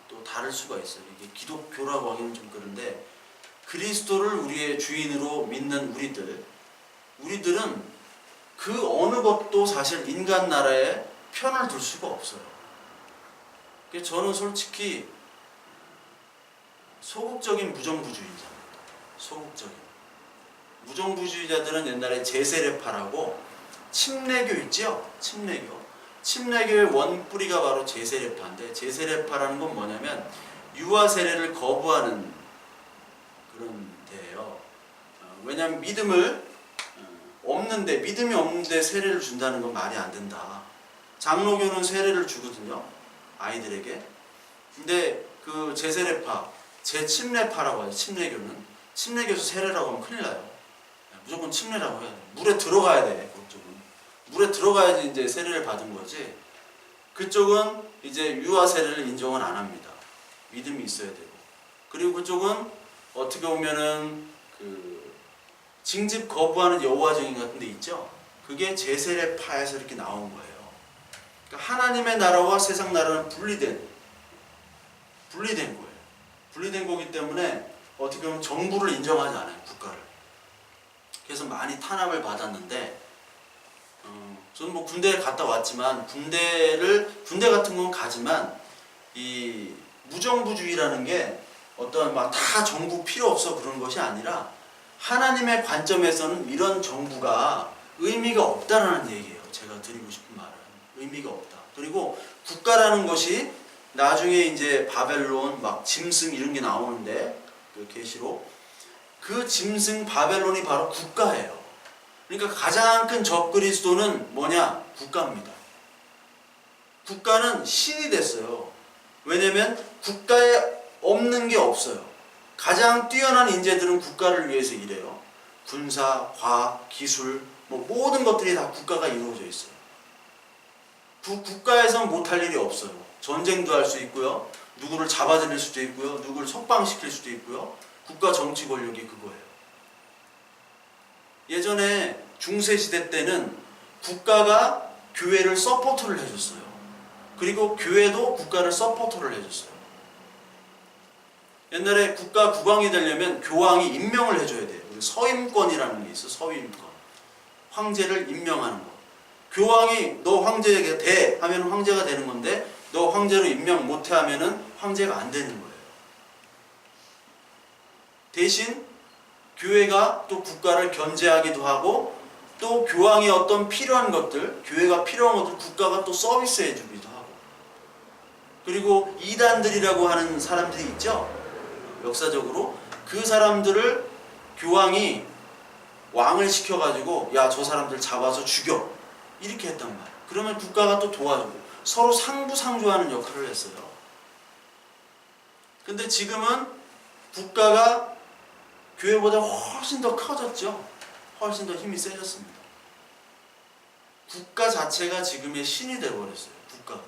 또 다를 수가 있어요. 이게 기독교라고 하기는 좀 그런데 그리스도를 우리의 주인으로 믿는 우리들은 그 어느 것도 사실 인간 나라에 편을 둘 수가 없어요. 그래서 저는 솔직히 소극적인 무정부주의자입니다. 소극적인. 무정부주의자들은 옛날에 제세례파라고 침례교 있죠? 침례교의 원뿌리가 바로 제세례파인데 제세례파라는 건 뭐냐면 유아 세례를 거부하는 그런 데예요. 왜냐하면 믿음을 없는데, 믿음이 없는데 세례를 준다는 건 말이 안 된다. 장로교는 세례를 주거든요, 아이들에게. 근데 그 제세례파, 제침례파라고 하죠. 침례교는 침례교에서 세례라고 하면 큰일 나요. 무조건 침례라고 해야 돼. 물에 들어가야 돼. 그쪽은 물에 들어가야지 이제 세례를 받은 거지. 그쪽은 이제 유아 세례를 인정은 안 합니다. 믿음이 있어야 되고. 그리고 그쪽은 어떻게 보면은 그 징집 거부하는 여호와 증인 같은 데 있죠. 그게 제세례파에서 이렇게 나온 거예요. 그러니까 하나님의 나라와 세상 나라는 분리된 거예요. 분리된 거기 때문에 어떻게 보면 정부를 인정하지 않아요, 국가를. 그래서 많이 탄압을 받았는데, 저는 뭐 군대에 갔다 왔지만 군대 같은 건 가지만 이 무정부주의라는 게 어떤 막 다 정부 필요 없어 그런 것이 아니라 하나님의 관점에서는 이런 정부가 의미가 없다라는 얘기예요. 제가 드리고 싶은 말은 의미가 없다. 그리고 국가라는 것이 나중에 이제 바벨론 막 짐승 이런 게 나오는데 그 계시록 그 짐승 바벨론이 바로 국가예요. 그러니까 가장 큰 적그리스도는 뭐냐? 국가입니다. 국가는 신이 됐어요. 왜냐면 국가에 없는 게 없어요. 가장 뛰어난 인재들은 국가를 위해서 일해요. 군사, 과학, 기술, 뭐 모든 것들이 다 국가가 이루어져 있어요. 국가에선 못할 일이 없어요. 전쟁도 할 수 있고요. 누구를 잡아들일 수도 있고요. 누구를 석방시킬 수도 있고요. 국가 정치 권력이 그거예요. 예전에 중세시대 때는 국가가 교회를 서포트를 해줬어요. 그리고 교회도 국가를 서포트를 해줬어요. 옛날에 국가 국왕이 되려면 교황이 임명을 해줘야 돼요. 서임권이라는 게 있어. 서임권. 황제를 임명하는 거. 교황이 너 황제에게 돼 하면 황제가 되는 건데 너 황제로 임명 못해 하면은 황제가 안 되는 거예요. 대신 교회가 또 국가를 견제하기도 하고 또 교황이 어떤 필요한 것들, 교회가 필요한 것들 국가가 또 서비스해 주기도 하고. 그리고 이단들이라고 하는 사람들이 있죠. 역사적으로 그 사람들을 교황이 왕을 시켜가지고 야, 저 사람들 잡아서 죽여 이렇게 했단 말이에요. 그러면 국가가 또 도와주고 서로 상부상조하는 역할을 했어요. 근데 지금은 국가가 교회보다 훨씬 더 커졌죠. 훨씬 더 힘이 세졌습니다. 국가 자체가 지금의 신이 되어버렸어요. 국가가.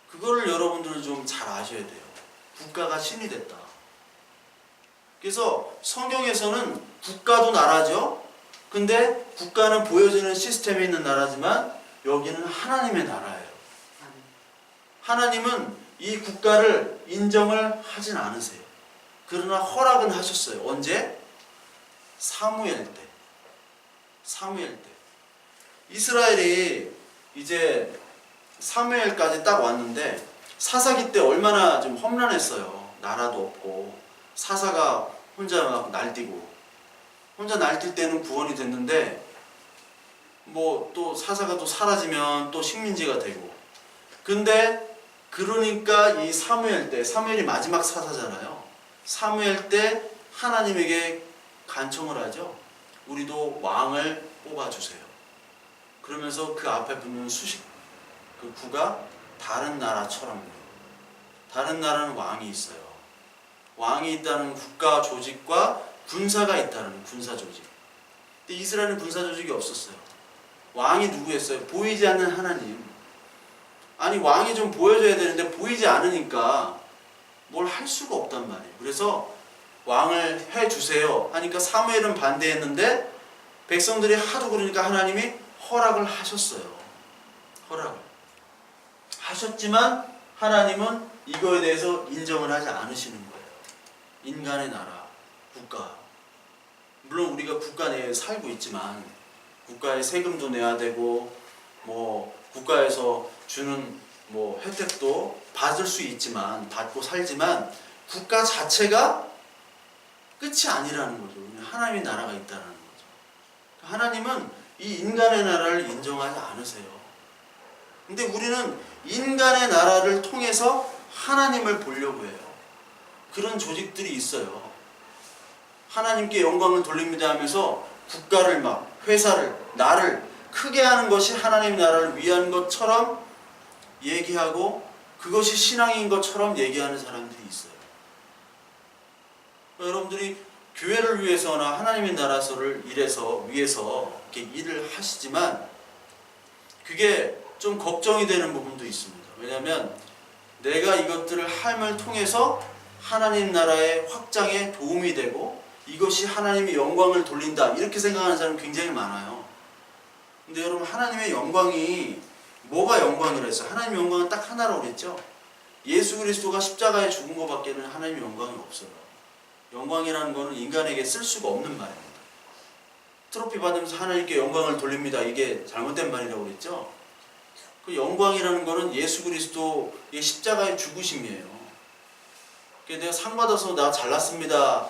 그거를 여러분들은 좀 잘 아셔야 돼요. 국가가 신이 됐다. 그래서 성경에서는 국가도 나라죠. 근데 국가는 보여지는 시스템에 있는 나라지만 여기는 하나님의 나라예요. 하나님은 이 국가를 인정을 하진 않으세요. 그러나 허락은 하셨어요. 언제? 사무엘 때. 이스라엘이 이제 사무엘까지 딱 왔는데 사사기 때 얼마나 좀 험난했어요. 나라도 없고 사사가 혼자 막 날뛰고 혼자 날뛸 때는 구원이 됐는데 뭐 또 사사가 또 사라지면 또 식민지가 되고. 근데 그러니까 이 사무엘이 마지막 사사잖아요. 사무엘 때 하나님에게 간청을 하죠. 우리도 왕을 뽑아주세요. 그러면서 그 앞에 붙는 그 구가 다른 나라처럼, 다른 나라는 왕이 있어요. 왕이 있다는 국가 조직과 군사가 있다는 군사 조직. 근데 이스라엘은 군사 조직이 없었어요. 왕이 누구였어요? 보이지 않는 하나님. 아니 왕이 좀 보여줘야 되는데 보이지 않으니까 뭘 할 수가 없단 말이에요. 그래서 왕을 해주세요 하니까 사무엘은 반대했는데 백성들이 하도 그러니까 하나님이 허락을 하셨어요. 허락을 하셨지만 하나님은 이거에 대해서 인정을 하지 않으시는 거예요. 인간의 나라, 국가. 물론 우리가 국가 내에 살고 있지만 국가에 세금도 내야 되고 뭐 국가에서 주는 뭐 혜택도 받을 수 있지만 받고 살지만 국가 자체가 끝이 아니라는 거죠. 하나님의 나라가 있다는 거죠. 하나님은 이 인간의 나라를 인정하지 않으세요. 근데 우리는 인간의 나라를 통해서 하나님을 보려고 해요. 그런 조직들이 있어요. 하나님께 영광을 돌립니다 하면서 국가를 막 회사를 나를 크게 하는 것이 하나님 나라를 위한 것처럼 얘기하고 그것이 신앙인 것처럼 얘기하는 사람들이 있어요. 여러분들이 교회를 위해서나 하나님의 나라를 위해서 이렇게 일을 하시지만 그게 좀 걱정이 되는 부분도 있습니다. 왜냐하면 내가 이것들을 함을 통해서 하나님 나라의 확장에 도움이 되고 이것이 하나님의 영광을 돌린다 이렇게 생각하는 사람이 굉장히 많아요. 근데 여러분 하나님의 영광이 뭐가 영광이라 했어요? 하나님의 영광은 딱 하나라고 그랬죠. 예수 그리스도가 십자가에 죽은 것밖에는 하나님의 영광이 없어요. 영광이라는 것은 인간에게 쓸 수가 없는 말입니다. 트로피 받으면서 하나님께 영광을 돌립니다. 이게 잘못된 말이라고 그랬죠. 그 영광이라는 것은 예수 그리스도의 십자가의 죽으심이에요. 내가 상 받아서 나 잘났습니다.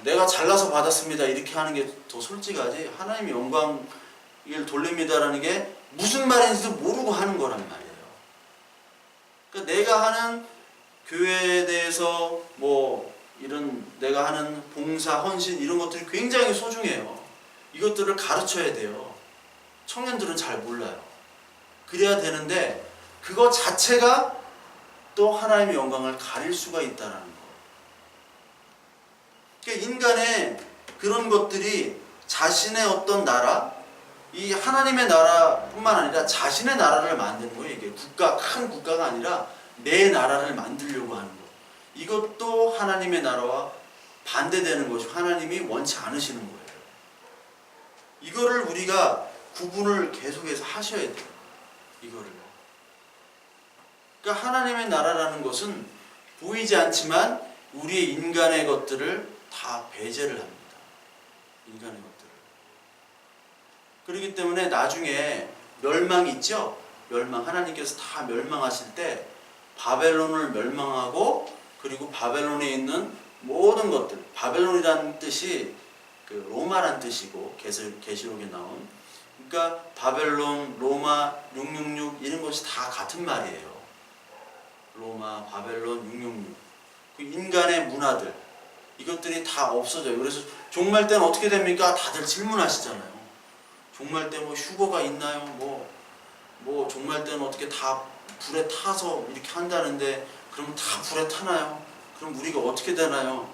내가 잘나서 받았습니다. 이렇게 하는 게 더 솔직하지. 하나님의 영광을 돌립니다라는 게 무슨 말인지도 모르고 하는 거란 말이에요. 그러니까 내가 하는 교회에 대해서 이런 내가 하는 봉사, 헌신 이런 것들이 굉장히 소중해요. 이것들을 가르쳐야 돼요. 청년들은 잘 몰라요. 그래야 되는데 그거 자체가 또 하나님의 영광을 가릴 수가 있다는 거. 그러니까 인간의 그런 것들이 자신의 어떤 나라, 이 하나님의 나라뿐만 아니라 자신의 나라를 만드는 거예요. 이게 큰 국가가 아니라 내 나라를 만들려고 하는 거. 이것도 하나님의 나라와 반대되는 것이고 하나님이 원치 않으시는 거예요. 이거를 우리가 구분을 계속해서 하셔야 돼요. 이거를. 그러니까 하나님의 나라라는 것은 보이지 않지만 우리의 인간의 것들을 다 배제를 합니다. 인간의 것들을. 그렇기 때문에 나중에 멸망이 있죠? 멸망. 하나님께서 다 멸망하실 때 바벨론을 멸망하고 그리고 바벨론에 있는 모든 것들. 바벨론이라는 뜻이 그 로마란 뜻이고 계시록에 나온. 그러니까 바벨론, 로마, 666 이런 것이 다 같은 말이에요. 로마, 바벨론, 666. 그 인간의 문화들 이것들이 다 없어져요. 그래서 종말 때는 어떻게 됩니까? 다들 질문하시잖아요. 종말 때 휴거가 있나요? 종말 때는 어떻게 다 불에 타서 이렇게 한다는데 그럼 다 불에 타나요? 그럼 우리가 어떻게 되나요?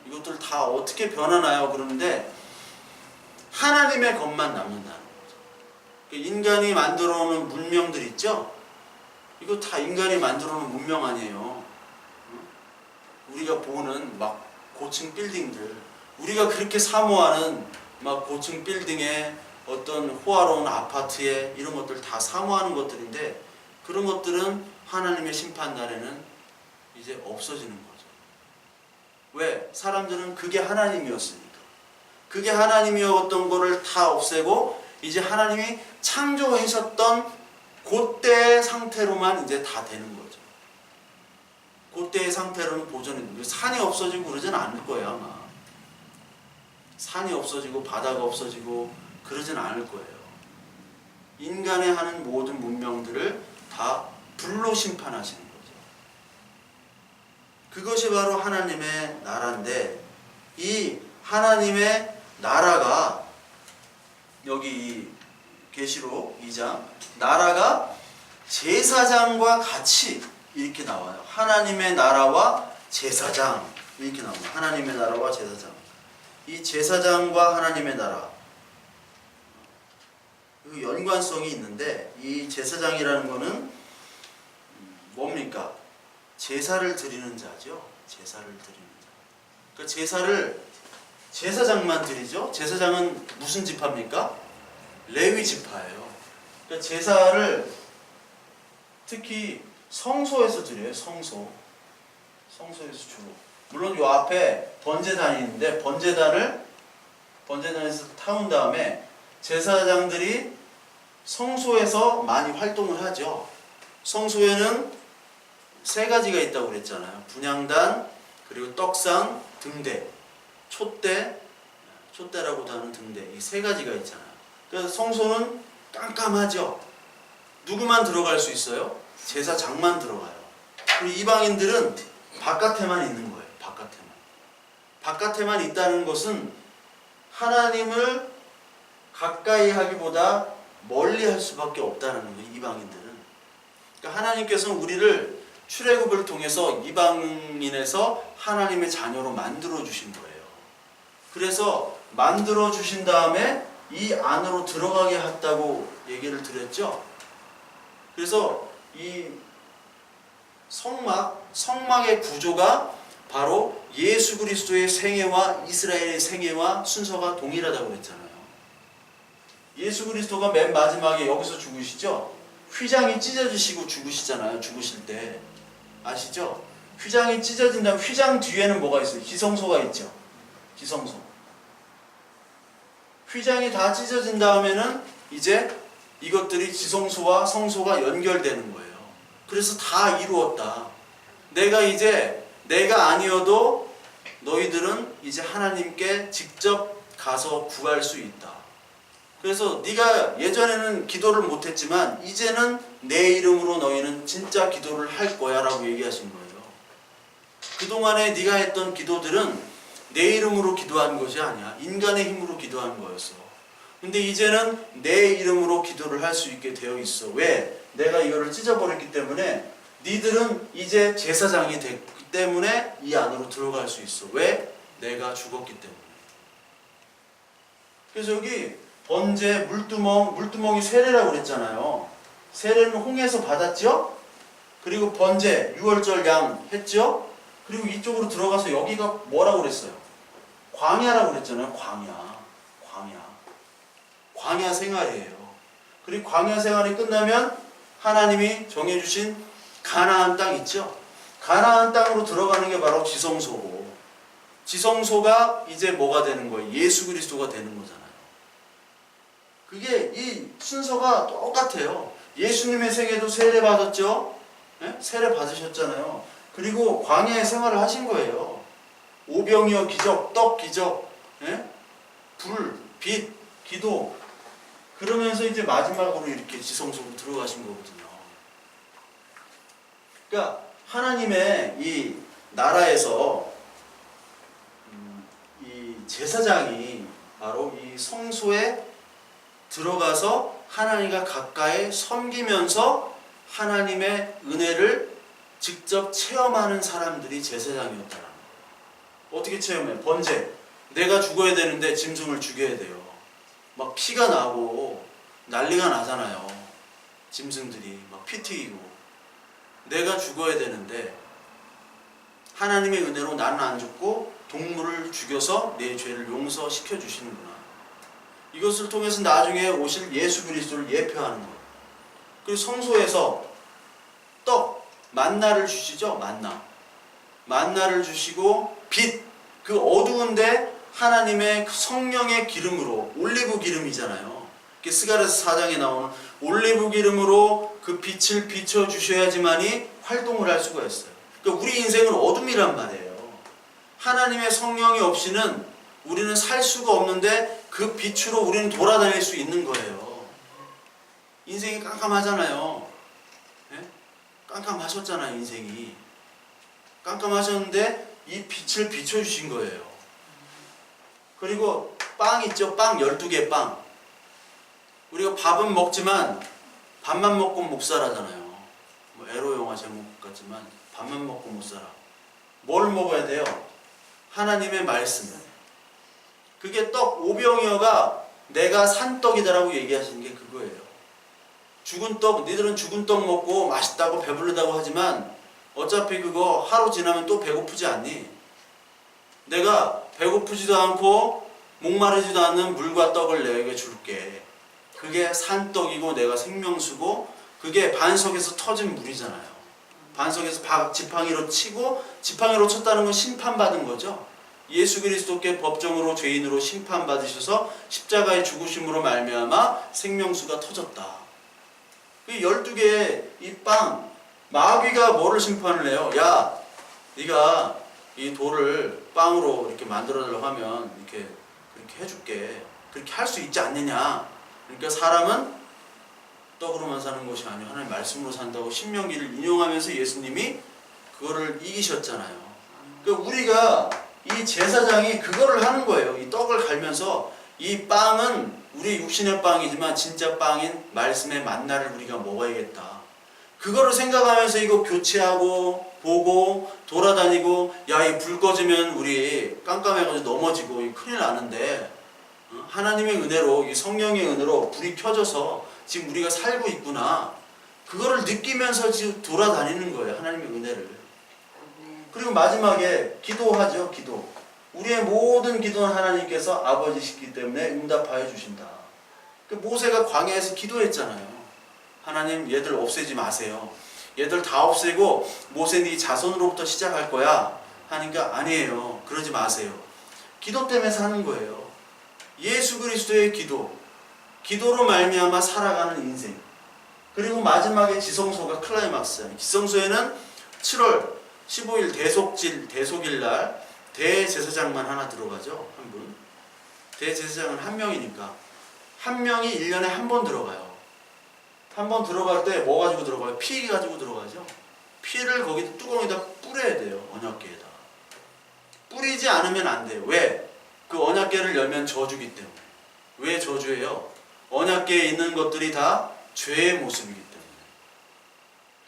이것들 다 어떻게 변하나요? 그러는데 하나님의 것만 남는다는 거죠. 인간이 만들어 놓은 문명들 있죠? 이거 다 인간이 만들어 놓은 문명 아니에요. 우리가 보는 고층 빌딩들, 우리가 그렇게 사모하는 고층 빌딩에 어떤 호화로운 아파트에 이런 것들 다 사모하는 것들인데 그런 것들은 하나님의 심판 날에는 이제 없어지는 거죠. 왜? 사람들은 그게 하나님이었으니까. 그게 하나님이었던 거를 다 없애고 이제 하나님이 창조하셨던 그때의 상태로만 이제 다 되는 거죠. 그때의 상태로는 보존이 산이 없어지고 그러진 않을 거예요 아마. 산이 없어지고 바다가 없어지고 그러진 않을 거예요. 인간이 하는 모든 문명들을 다 불로 심판하시는 거죠. 그것이 바로 하나님의 나라인데 이 하나님의 나라가 여기 이 계시록 2장 나라가 제사장과 같이 이렇게 나와요. 하나님의 나라와 제사장 이렇게 나와요. 하나님의 나라와 제사장. 이 제사장과 하나님의 나라 그 연관성이 있는데 이 제사장이라는 것은 뭡니까? 제사를 드리는 자죠. 제사를 드리는 자. 그러니까 제사를 제사장만 드리죠. 제사장은 무슨 지파입니까? 레위 지파예요. 그러니까 제사를 특히 성소에서 드려요. 성소에서 주로. 물론 요 앞에 번제단이 있는데 번제단에서 타온 다음에 제사장들이 성소에서 많이 활동을 하죠. 성소에는 세 가지가 있다고 그랬잖아요. 분향단, 그리고 떡상, 등대, 촛대라고도 하는 등대. 이 세 가지가 있잖아요. 그래서 성소는 깜깜하죠. 누구만 들어갈 수 있어요? 제사장만 들어가요. 그리고 이방인들은 바깥에만 있는 거예요. 바깥에만 있다는 것은 하나님을 가까이 하기보다 멀리 할 수밖에 없다는 거예요. 이방인들은. 그러니까 하나님께서는 우리를 출애굽을 통해서 이방인에서 하나님의 자녀로 만들어 주신 거예요. 그래서 만들어 주신 다음에 이 안으로 들어가게 했다고 얘기를 드렸죠. 그래서 이 성막의 구조가 바로 예수 그리스도의 생애와 이스라엘의 생애와 순서가 동일하다고 그랬잖아요. 예수 그리스도가 맨 마지막에 여기서 죽으시죠? 휘장이 찢어지시고 죽으시잖아요. 죽으실 때. 아시죠? 휘장이 찢어진 다음 휘장 뒤에는 뭐가 있어요? 지성소가 있죠. 지성소. 휘장이 다 찢어진 다음에는 이제 이것들이 지성소와 성소가 연결되는 거예요. 그래서 다 이루었다. 내가 아니어도 너희들은 이제 하나님께 직접 가서 구할 수 있다. 그래서 네가 예전에는 기도를 못했지만 이제는 내 이름으로 너희는 진짜 기도를 할 거야 라고 얘기하신 거예요. 그동안에 네가 했던 기도들은 내 이름으로 기도한 것이 아니야. 인간의 힘으로 기도한 거였어. 근데 이제는 내 이름으로 기도를 할 수 있게 되어 있어. 왜? 내가 이거를 찢어버렸기 때문에 니들은 이제 제사장이 됐기 때문에 이 안으로 들어갈 수 있어. 왜? 내가 죽었기 때문에. 그래서 여기 번제, 물두멍이 세례라고 그랬잖아요. 세례는 홍해에서 받았죠? 그리고 번제, 6월절 양 했죠? 그리고 이쪽으로 들어가서 여기가 뭐라고 그랬어요? 광야라고 그랬잖아요. 광야 생활이에요. 그리고 광야 생활이 끝나면 하나님이 정해주신 가나안 땅 있죠? 가나안 땅으로 들어가는 게 바로 지성소고, 지성소가 이제 뭐가 되는 거예요? 예수 그리스도가 되는 거잖아요. 그게 이 순서가 똑같아요. 예수님의 생애도 세례 받았죠? 네? 세례 받으셨잖아요. 그리고 광야의 생활을 하신 거예요. 오병이어 기적, 떡 기적, 네? 불, 빛, 기도. 그러면서 이제 마지막으로 이렇게 지성소로 들어가신 거거든요. 그러니까 하나님의 이 나라에서 이 제사장이 바로 이 성소에 들어가서 하나님과 가까이 섬기면서 하나님의 은혜를 직접 체험하는 사람들이 제사장이었다는 거예요. 어떻게 체험해요? 번제. 내가 죽어야 되는데 짐승을 죽여야 돼요. 막 피가 나고 난리가 나잖아요. 짐승들이 막 피 튀기고. 내가 죽어야 되는데 하나님의 은혜로 나는 안 죽고 동물을 죽여서 내 죄를 용서시켜 주시는구나. 이것을 통해서 나중에 오실 예수 그리스도를 예표하는 거예요. 그리고 성소에서 떡, 만나를 주시죠. 만나를 주시고 빛, 그 어두운데 하나님의 성령의 기름으로, 올리브 기름이잖아요. 스가랴서 4장에 나오는 올리브 기름으로 그 빛을 비춰주셔야지만이 활동을 할 수가 있어요. 그러니까 우리 인생은 어둠이란 말이에요. 하나님의 성령이 없이는 우리는 살 수가 없는데 그 빛으로 우리는 돌아다닐 수 있는 거예요. 인생이 깜깜하잖아요. 네? 깜깜하셨잖아요. 인생이 깜깜하셨는데 이 빛을 비춰주신 거예요. 그리고 빵 있죠? 빵 12개 빵. 우리가 밥은 먹지만 밥만 먹고 못 살아잖아요. 뭐 에로 영화 제목 같지만 밥만 먹고 못 살아. 뭘 먹어야 돼요? 하나님의 말씀. 그게 떡, 오병이어가 내가 산 떡이다라고 얘기하시는 게 그거예요. 죽은 떡, 니들은 죽은 떡 먹고 맛있다고 배부르다고 하지만 어차피 그거 하루 지나면 또 배고프지 않니? 내가 배고프지도 않고 목마르지도 않는 물과 떡을 너에게 줄게. 그게 산떡이고 내가 생명수고 그게 반석에서 터진 물이잖아요. 반석에서 지팡이로 치고 지팡이로 쳤다는 건 심판받은 거죠. 예수 그리스도께 법정으로 죄인으로 심판받으셔서 십자가의 죽으심으로 말미암아 생명수가 터졌다. 그 12개의 이 빵, 마귀가 뭐를 심판을 해요? 야, 네가 이 돌을 빵으로 이렇게 만들어달라고 하면 이렇게 해줄게. 그렇게 할 수 있지 않느냐. 그러니까 사람은 떡으로만 사는 것이 아니고 하나님 말씀으로 산다고 신명기를 인용하면서 예수님이 그거를 이기셨잖아요. 그러니까 우리가 이 제사장이 그거를 하는 거예요. 이 떡을 갈면서 이 빵은 우리 육신의 빵이지만 진짜 빵인 말씀의 만나를 우리가 먹어야겠다. 그거를 생각하면서 이거 교체하고 보고 돌아다니고, 야, 이 불 꺼지면 우리 깜깜해가지고 넘어지고 큰일 나는데, 하나님의 은혜로, 이 성령의 은혜로 불이 켜져서 지금 우리가 살고 있구나. 그거를 느끼면서 지금 돌아다니는 거예요. 하나님의 은혜를. 그리고 마지막에 기도하죠. 기도. 우리의 모든 기도는 하나님께서 아버지시기 때문에 응답하여 주신다. 모세가 광야에서 기도했잖아요. 하나님, 얘들 없애지 마세요. 얘들 다 없애고 모세 네 자손으로부터 시작할 거야 하니까 아니에요. 그러지 마세요. 기도 때문에 사는 거예요. 예수 그리스도의 기도. 기도로 말미암아 살아가는 인생. 그리고 마지막에 지성소가 클라이막스잖아요. 지성소에는 7월 15일 대속일 날 대제사장만 하나 들어가죠. 한 분. 대제사장은 한 명이니까. 한 명이 1년에 한 번 들어가요. 한 번 들어갈 때 뭐 가지고 들어가요? 피 가지고 들어가죠. 피를 거기 뚜껑에다 뿌려야 돼요. 언약궤에다. 뿌리지 않으면 안 돼요. 왜? 그 언약궤를 열면 저주기 때문에. 왜 저주예요? 언약궤에 있는 것들이 다 죄의 모습이기 때문에.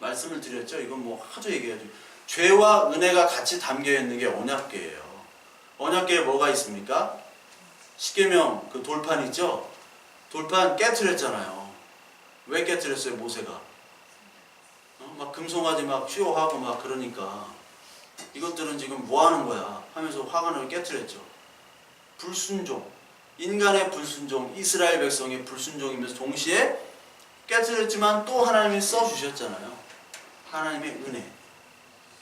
말씀을 드렸죠. 이건 뭐 하도 얘기해야죠. 죄와 은혜가 같이 담겨 있는 게 언약궤예요. 언약궤에 뭐가 있습니까? 십계명 그 돌판 있죠? 돌판 깨트렸잖아요. 왜 깨트렸어요, 모세가? 막 금송아지 막 취호하고 막 그러니까 이것들은 지금 뭐 하는 거야 하면서 화가 나서 깨트렸죠. 불순종, 인간의 불순종, 이스라엘 백성의 불순종이면서 동시에 깨트렸지만 또 하나님이 써주셨잖아요. 하나님의 은혜.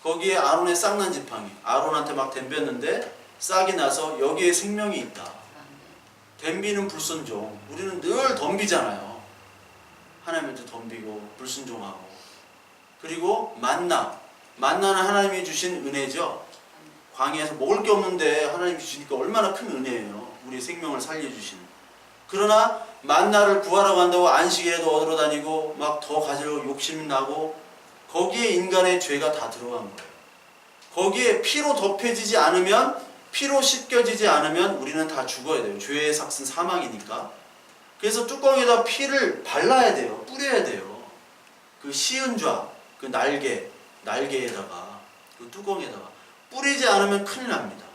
거기에 아론의 싹난 지팡이, 아론한테 막 덤볐는데 싹이 나서 여기에 생명이 있다. 덤비는 불순종. 우리는 늘 덤비잖아요. 하나님한테 덤비고 불순종하고. 그리고 만나는 하나님이 주신 은혜죠. 광야에서 먹을 게 없는데 하나님이 주시니까 얼마나 큰 은혜예요. 우리의 생명을 살려주시는. 그러나 만나를 구하러 간다고 안식일에도 얻으러 다니고 막 더 가지려고 욕심 나고, 거기에 인간의 죄가 다 들어간 거예요. 거기에 피로 덮여지지 않으면, 피로 씻겨지지 않으면 우리는 다 죽어야 돼요. 죄의 삭은 사망이니까. 그래서 뚜껑에다 피를 발라야 돼요. 뿌려야 돼요. 그 시은좌, 그 날개에다가, 그 뚜껑에다가 뿌리지 않으면 큰일 납니다.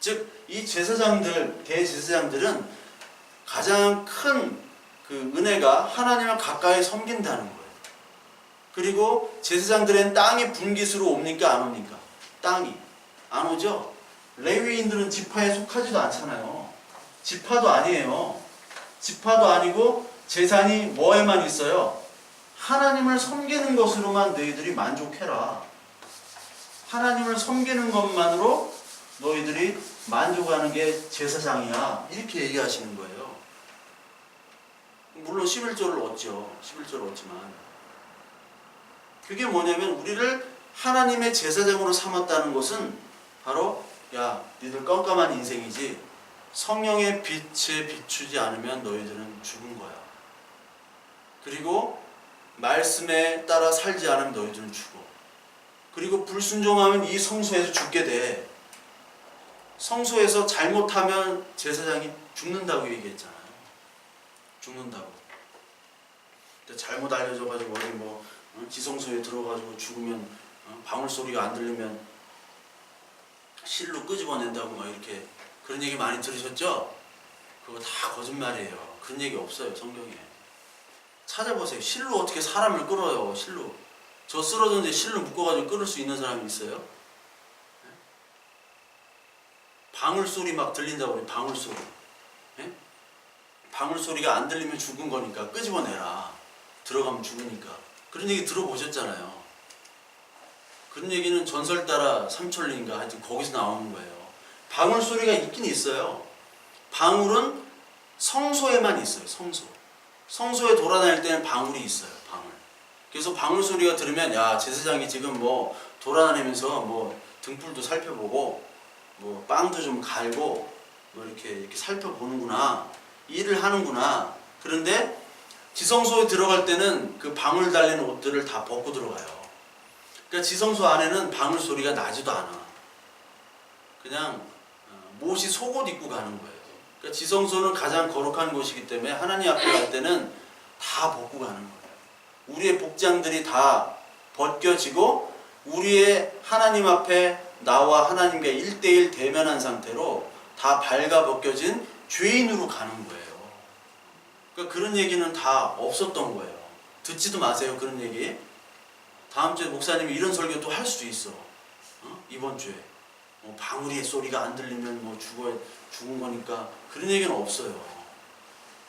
즉, 이 제사장들, 대제사장들은 가장 큰 그 은혜가 하나님을 가까이 섬긴다는 거예요. 그리고 제사장들은 땅이 분깃으로 옵니까? 안 옵니까? 땅이 안 오죠? 레위인들은 지파에 속하지도 않잖아요. 지파도 아니에요. 지파도 아니고 재산이 뭐에만 있어요? 하나님을 섬기는 것으로만 너희들이 만족해라. 하나님을 섬기는 것만으로 너희들이 만족하는 게 제사장이야. 이렇게 얘기하시는 거예요. 물론 11조를 얻죠. 11조를 얻지만 그게 뭐냐면, 우리를 하나님의 제사장으로 삼았다는 것은 바로, 야, 니들 깜깜한 인생이지 성령의 빛에 비추지 않으면 너희들은 죽은 거야. 그리고 말씀에 따라 살지 않으면 너희들은 죽어. 그리고 불순종하면 이 성소에서 죽게 돼. 성소에서 잘못하면 제사장이 죽는다고 얘기했잖아요. 죽는다고. 잘못 알려져가지고 어디 뭐 지성소에 들어가지고 죽으면 방울 소리가 안 들리면 실로 끄집어낸다고 막 이렇게 그런 얘기 많이 들으셨죠? 그거 다 거짓말이에요. 그런 얘기 없어요, 성경에. 찾아보세요. 실로 어떻게 사람을 끌어요? 실로. 저 쓰러졌는데 실로 묶어가지고 끌을 수 있는 사람이 있어요? 방울 소리 막 들린다고 그래. 방울 소리. 예? 방울 소리가 안 들리면 죽은 거니까 끄집어내라. 들어가면 죽으니까. 그런 얘기 들어보셨잖아요. 그런 얘기는 전설 따라 삼천리인가 하여튼 거기서 나오는 거예요. 방울 소리가 있긴 있어요. 방울은 성소에만 있어요. 성소에 돌아다닐 때는 방울이 있어요. 방울. 그래서 방울 소리가 들으면, 야, 제사장이 지금 뭐 돌아다니면서 뭐 등불도 살펴보고 뭐 빵도 좀 갈고 뭐 이렇게 살펴보는구나. 일을 하는구나. 그런데 지성소에 들어갈 때는 그 방울 달린 옷들을 다 벗고 들어가요. 그러니까 지성소 안에는 방울 소리가 나지도 않아. 그냥 못이 속옷 입고 가는 거예요. 그러니까 지성소는 가장 거룩한 곳이기 때문에 하나님 앞에 갈 때는 다 벗고 가는 거예요. 우리의 복장들이 다 벗겨지고 우리의 하나님 앞에 나와 하나님과 1대1 대면한 상태로 다 발가 벗겨진 죄인으로 가는 거예요. 그러니까 그런 얘기는 다 없었던 거예요. 듣지도 마세요, 그런 얘기. 다음 주에 목사님이 이런 설교 또 할 수도 있어. 이번 주에. 방울이의 소리가 안 들리면 죽은 거니까 그런 얘기는 없어요.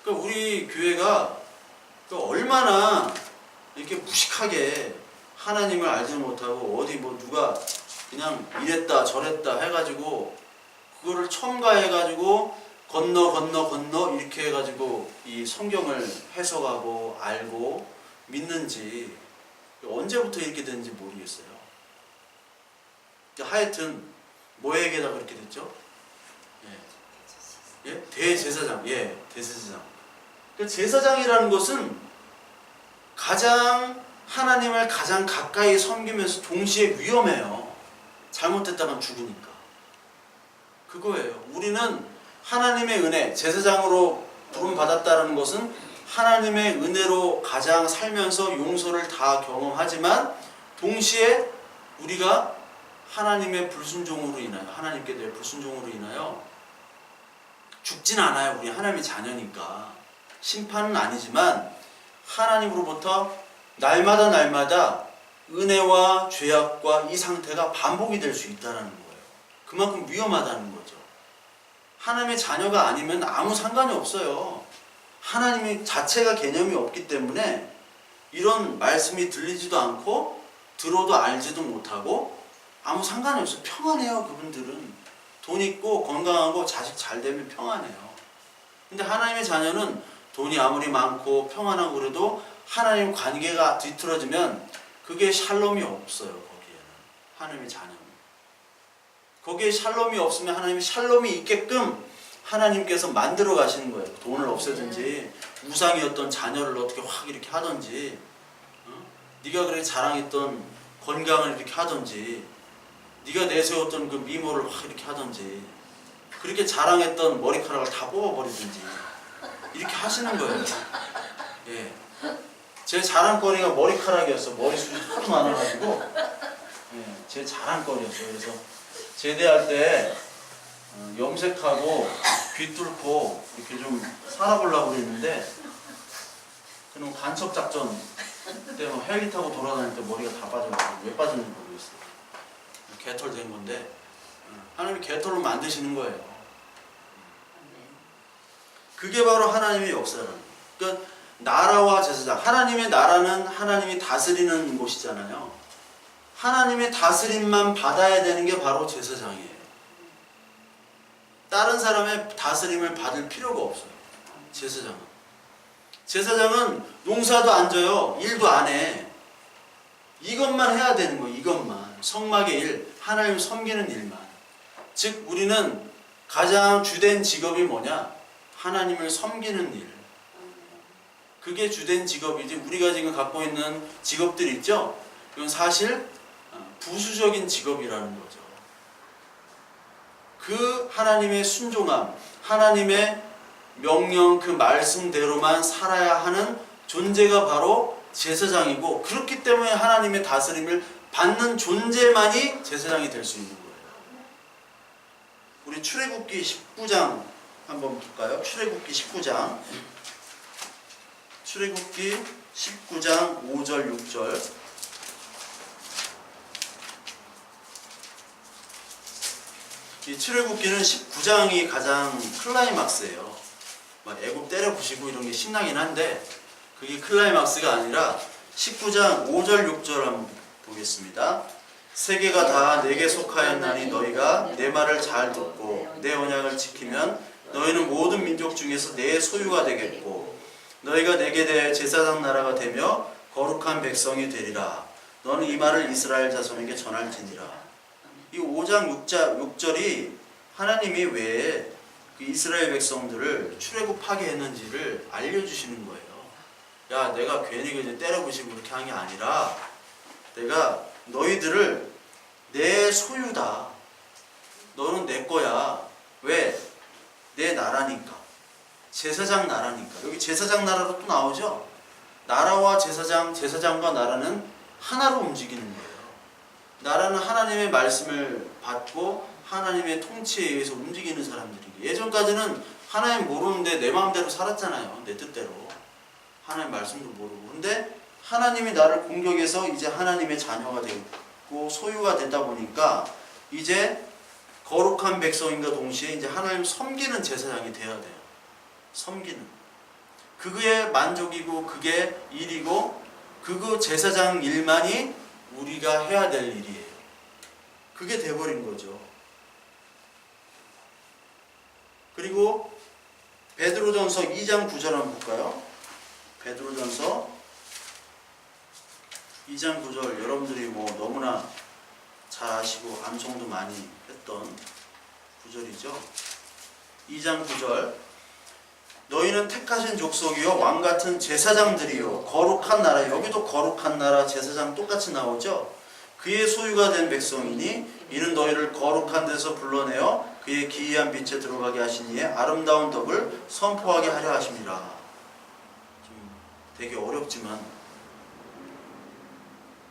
그러니까 우리 교회가 얼마나 이렇게 무식하게 하나님을 알지 못하고 어디 누가 그냥 이랬다 저랬다 해가지고 그거를 첨가해가지고 건너 이렇게 해가지고 이 성경을 해석하고 알고 믿는지 언제부터 이렇게 됐는지 모르겠어요. 하여튼 뭐에게다 그렇게 됐죠? 예? 대제사장. 예, 대제사장. 그러니까 제사장이라는 것은 하나님을 가장 가까이 섬기면서 동시에 위험해요. 잘못했다간 죽으니까. 그거예요. 우리는 하나님의 은혜, 제사장으로 부름받았다는 것은 하나님의 은혜로 가장 살면서 용서를 다 경험하지만 동시에 우리가 하나님의 불순종으로 인하여, 하나님께 대해 불순종으로 인하여 죽진 않아요. 우리 하나님의 자녀니까. 심판은 아니지만 하나님으로부터 날마다 은혜와 죄악과 이 상태가 반복이 될 수 있다는 거예요. 그만큼 위험하다는 거죠. 하나님의 자녀가 아니면 아무 상관이 없어요. 하나님의 자체가 개념이 없기 때문에 이런 말씀이 들리지도 않고 들어도 알지도 못하고 아무 상관이 없어요. 평안해요. 그분들은 돈 있고 건강하고 자식 잘 되면 평안해요. 근데 하나님의 자녀는 돈이 아무리 많고 평안하고 그래도 하나님 관계가 뒤틀어지면 그게 샬롬이 없어요. 거기에는 하나님의 자녀는 거기에 샬롬이 없으면 하나님이 샬롬이 있게끔 하나님께서 만들어 가시는 거예요. 돈을 없애든지 우상이었던 자녀를 어떻게 확 이렇게 하든지 네가 그렇게 자랑했던 건강을 이렇게 하든지 네가 내세웠던 그 미모를 확 이렇게 하든지 그렇게 자랑했던 머리카락을 다 뽑아버리든지 이렇게 하시는 거예요. 예. 제 자랑거리가 머리카락이었어. 머리숱이 하도 많아가지고 예, 제 자랑거리였어요. 그래서 제대할 때 염색하고 귀 뚫고 이렇게 좀 살아보려고 그랬는데 그럼 간첩 작전 때문에 헬기 타고 돌아다닐 때 머리가 다 빠져가지고 왜 빠졌는지 모르겠어요. 개털 된 건데 하나님이 개털로 만드시는 거예요. 그게 바로 하나님의 역사라는 거예요. 그러니까 나라와 제사장, 하나님의 나라는 하나님이 다스리는 곳이잖아요. 하나님의 다스림만 받아야 되는 게 바로 제사장이에요. 다른 사람의 다스림을 받을 필요가 없어요. 제사장은 농사도 안 져요. 일도 안 해. 이것만 해야 되는 거예요. 이것만. 성막의 일, 하나님 섬기는 일만. 즉 우리는 가장 주된 직업이 뭐냐? 하나님을 섬기는 일. 그게 주된 직업이지. 우리가 지금 갖고 있는 직업들 있죠? 이건 사실 부수적인 직업이라는 거죠. 그 하나님의 순종함, 하나님의 명령 그 말씀대로만 살아야 하는 존재가 바로 제사장이고 그렇기 때문에 하나님의 다스림을 받는 존재만이 제사장이 될 수 있는 거예요. 우리 출애굽기 19장 한번 볼까요? 출애굽기 19장 19장 5절 6절 이 출애굽기는 19장이 가장 클라이막스예요. 애굽 때려 부시고 이런 게 신나긴 한데 그게 클라이막스가 아니라 19장 5절 6절 한번 보겠습니다. 세계가 다 내게 속하였나니 너희가 내 말을 잘 듣고 내 언약을 지키면 너희는 모든 민족 중에서 내 소유가 되겠고 너희가 내게 대해 제사장 나라가 되며 거룩한 백성이 되리라. 너는 이 말을 이스라엘 자손에게 전할지니라. 이 5장 6절이 하나님이 왜 그 이스라엘 백성들을 출애굽하게 했는지를 알려주시는 거예요. 야, 내가 괜히 그냥 때려부시고 그렇게 한 게 아니라 내가 너희들을 내 소유다. 너는 내 거야. 왜? 내 나라니까. 제사장 나라니까. 여기 제사장 나라로 또 나오죠? 나라와 제사장과 나라는 하나로 움직이는 거예요. 나라는 하나님의 말씀을 받고 하나님의 통치에 의해서 움직이는 사람들이고, 예전까지는 하나님 모르는데 내 마음대로 살았잖아요. 내 뜻대로. 하나님 말씀도 모르고. 근데 하나님이 나를 공격해서 이제 하나님의 자녀가 되고 소유가 되다 보니까 이제 거룩한 백성인과 동시에 이제 하나님 섬기는 제사장이 되어야 돼요. 섬기는. 그게 만족이고 그게 일이고 그 제사장 일만이 우리가 해야 될 일이에요. 그게 돼버린 거죠. 그리고 베드로전서 2장 9절 한번 볼까요? 베드로전서 2장 9절, 여러분들이 뭐 너무나 잘 아시고 암송도 많이 했던 구절이죠. 2장 9절. 너희는 택하신 족속이요 왕같은 제사장들이요 거룩한 나라. 여기도 거룩한 나라 제사장 똑같이 나오죠. 그의 소유가 된 백성이니 이는 너희를 거룩한 데서 불러내어 그의 기이한 빛에 들어가게 하신 이의 아름다운 덕을 선포하게 하려 하심이라. 좀 되게 어렵지만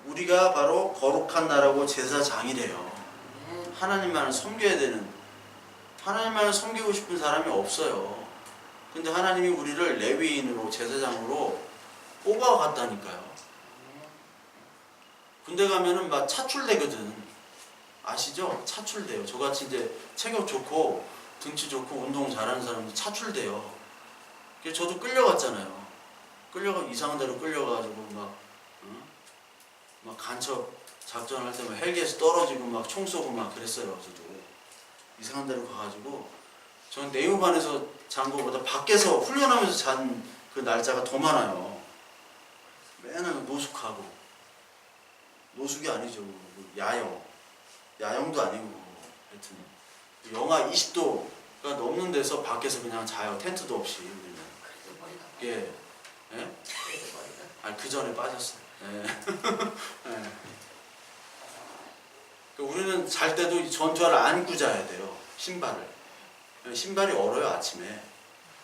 우리가 바로 거룩한 나라고 제사장이래요. 하나님만을 섬겨야 되는, 하나님만을 섬기고 싶은 사람이 없어요. 근데 하나님이 우리를 레위인으로 제사장으로 뽑아갔다니까요. 군대 가면은 막 차출되거든. 아시죠? 차출돼요. 저같이 이제 체격 좋고 등치 좋고 운동 잘하는 사람도 차출돼요. 그래서 저도 끌려갔잖아요. 이상한 데로 끌려가지고 막 간첩 작전할 때 막 헬기에서 떨어지고 막 총 쏘고 막 그랬어요. 저도 이상한 데로 가가지고, 전 내후반에서 잔 거보다 밖에서 훈련하면서 잔 그 날짜가 더 많아요. 맨날 노숙하고, 노숙이 아니죠. 야영도 아니고, 하여튼 영하 20도가 넘는 데서 밖에서 그냥 자요. 텐트도 없이. 우리는.
그래도 머리가
예. 예?
그래도 머리가.
아니 그 전에 빠졌어요. 예. 예. 우리는 잘 때도 이 전투화를 안고 자야 돼요. 신발이 얼어요. 아침에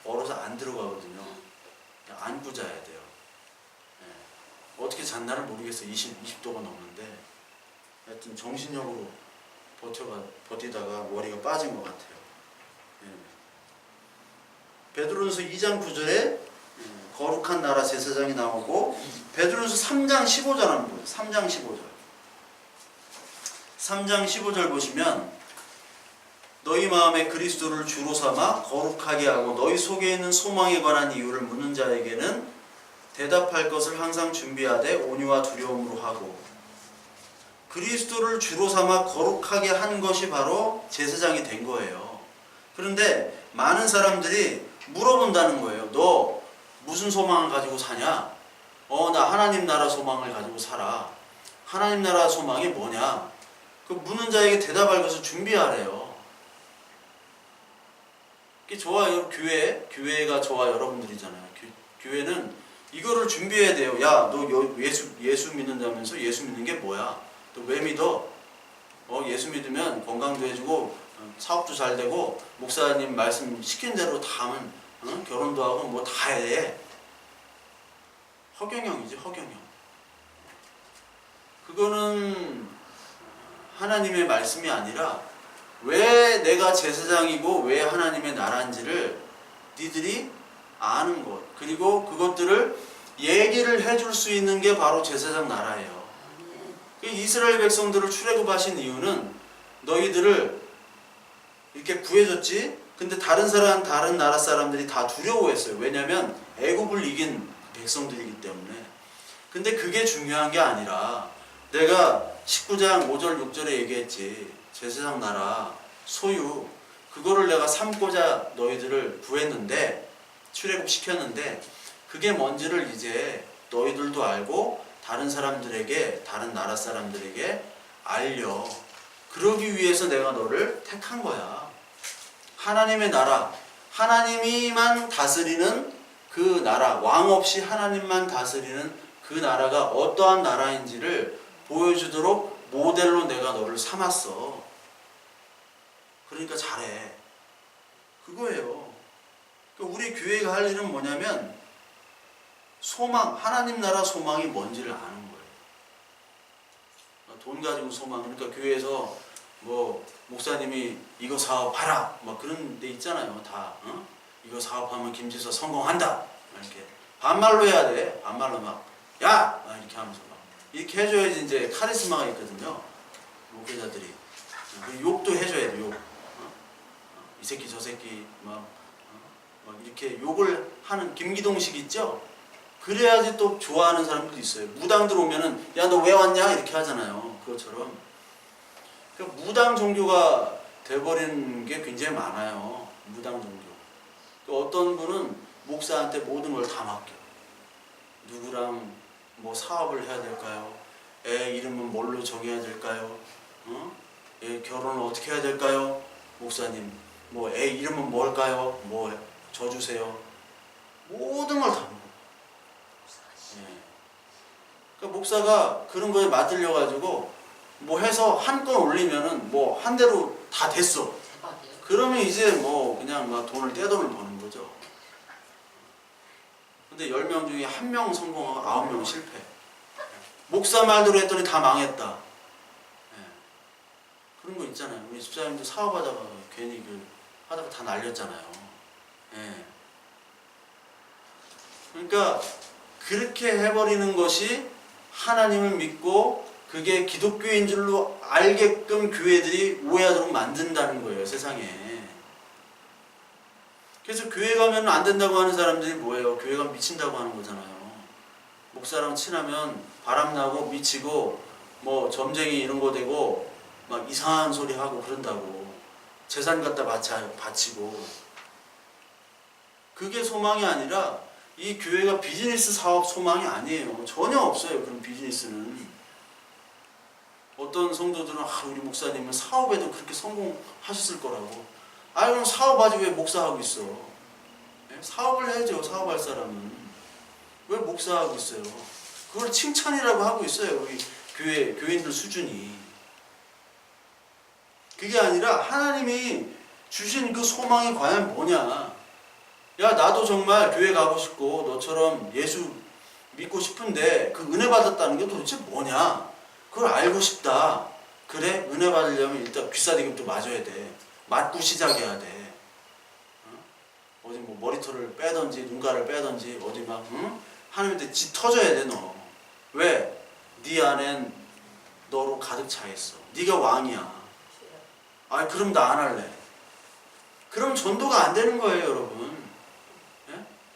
얼어서 안 들어가거든요. 안고 자야 돼요. 예. 어떻게 잤나를 모르겠어요. 20도가 넘는데 하여튼 정신력으로 버티다가 머리가 빠진 것 같아요. 예. 베드로전서 2장 9절에 거룩한 나라 제사장이 나오고, 베드로전서 3장 15절 한번 보세요. 3장 15절. 3장 15절 보시면 너희 마음에 그리스도를 주로 삼아 거룩하게 하고 너희 속에 있는 소망에 관한 이유를 묻는 자에게는 대답할 것을 항상 준비하되 온유와 두려움으로 하고. 그리스도를 주로 삼아 거룩하게 한 것이 바로 제사장이 된 거예요. 그런데 많은 사람들이 물어본다는 거예요. 너 무슨 소망을 가지고 사냐? 나 하나님 나라 소망을 가지고 살아. 하나님 나라 소망이 뭐냐? 그 묻는 자에게 대답할 것을 준비하래요. 그게 저와 교회가 저와 여러분들이잖아요. 교회는 이거를 준비해야 돼요. 야, 너 예수 믿는다면서 예수 믿는 게 뭐야? 너 왜 믿어? 예수 믿으면 건강도 해주고 사업도 잘 되고 목사님 말씀 시킨 대로 다 하면 결혼도 하고 뭐 다 해. 허경영이지, 허경영. 그거는 하나님의 말씀이 아니라 왜 내가 제사장이고 왜 하나님의 나라인지를 니들이 아는 것, 그리고 그것들을 얘기를 해줄 수 있는 게 바로 제사장 나라예요. 이스라엘 백성들을 출애굽하신 이유는 너희들을 이렇게 구해줬지. 근데 다른 나라 사람들이 다 두려워했어요. 왜냐하면 애굽을 이긴 백성들이기 때문에. 근데 그게 중요한 게 아니라 내가 19장 5절 6절에 얘기했지. 제사장 나라 소유, 그거를 내가 삼고자 너희들을 구했는데, 출애굽 시켰는데, 그게 뭔지를 이제 너희들도 알고 다른 사람들에게, 다른 나라 사람들에게 알려. 그러기 위해서 내가 너를 택한 거야. 하나님의 나라, 하나님이만 다스리는 그 나라, 왕 없이 하나님만 다스리는 그 나라가 어떠한 나라인지를 보여주도록 모델로 내가 너를 삼았어. 그러니까 잘해. 그거예요. 그러니까 우리 교회가 할 일은 뭐냐면 소망, 하나님 나라 소망이 뭔지를 아는 거예요. 돈 가지고 소망, 그러니까 교회에서 뭐 목사님이 이거 사업하라 막 그런 데 있잖아요. 다 이거 사업하면 김지서 성공한다 이렇게 반말로 해야 돼. 반말로 막 이렇게 하면서 막 이렇게 해줘야지 이제 카리스마가 있거든요. 목회자들이 욕도 해줘야 돼. 욕. 이 새끼 저 새끼 막 이렇게 욕을 하는 김기동식 있죠? 그래야지 또 좋아하는 사람들도 있어요. 무당 들어오면은 야 너 왜 왔냐 이렇게 하잖아요. 그것처럼 그러니까 무당 종교가 돼버리는 게 굉장히 많아요. 무당 종교. 또 어떤 분은 목사한테 모든 걸 다 맡겨. 누구랑 뭐 사업을 해야 될까요? 애 이름은 뭘로 정해야 될까요? 애 결혼을 어떻게 해야 될까요? 목사님 뭐 애 이름은 뭘까요? 뭐 줘주세요. 모든 걸 다 먹어. 그러니까 목사가 그런 거에 맞들려 가지고 뭐 해서 한 건 올리면은 뭐 한 대로 다 됐어.
대박이에요.
그러면 이제 뭐 그냥 막 떼돈을 버는 거죠. 근데 10명 중에 1명 성공하고 9명 실패. 목사 말대로 했더니 다 망했다. 그런 거 있잖아요. 우리 집사님도 사업하다가 괜히 하다가 다 날렸잖아요. 그러니까 그렇게 해버리는 것이 하나님을 믿고 그게 기독교인 줄로 알게끔 교회들이 오해하도록 만든다는 거예요. 세상에. 그래서 교회 가면 안 된다고 하는 사람들이 뭐예요? 교회 가면 미친다고 하는 거잖아요. 목사랑 친하면 바람나고 미치고 뭐 점쟁이 이런 거 되고 막 이상한 소리 하고 그런다고. 재산 갖다 바치고. 그게 소망이 아니라 이 교회가 비즈니스 사업 소망이 아니에요. 전혀 없어요. 그런 비즈니스는. 어떤 성도들은 우리 목사님은 사업에도 그렇게 성공하셨을 거라고. 그럼 사업하지 왜 목사하고 있어? 사업을 해야죠. 사업할 사람은. 왜 목사하고 있어요? 그걸 칭찬이라고 하고 있어요. 우리 교인들 수준이. 그게 아니라 하나님이 주신 그 소망이 과연 뭐냐? 야 나도 정말 교회 가고 싶고 너처럼 예수 믿고 싶은데 그 은혜 받았다는 게 도대체 뭐냐? 그걸 알고 싶다. 그래? 은혜 받으려면 일단 귀싸대기부터 맞아야 돼. 맞고 시작해야 돼. 어디 뭐 머리털을 빼든지 눈가를 빼든지 어디 막 하나님한테 지 터져야 돼 너. 왜? 네 안엔 너로 가득 차 있어. 네가 왕이야. 그럼 나 안 할래. 그럼 전도가 안 되는 거예요, 여러분.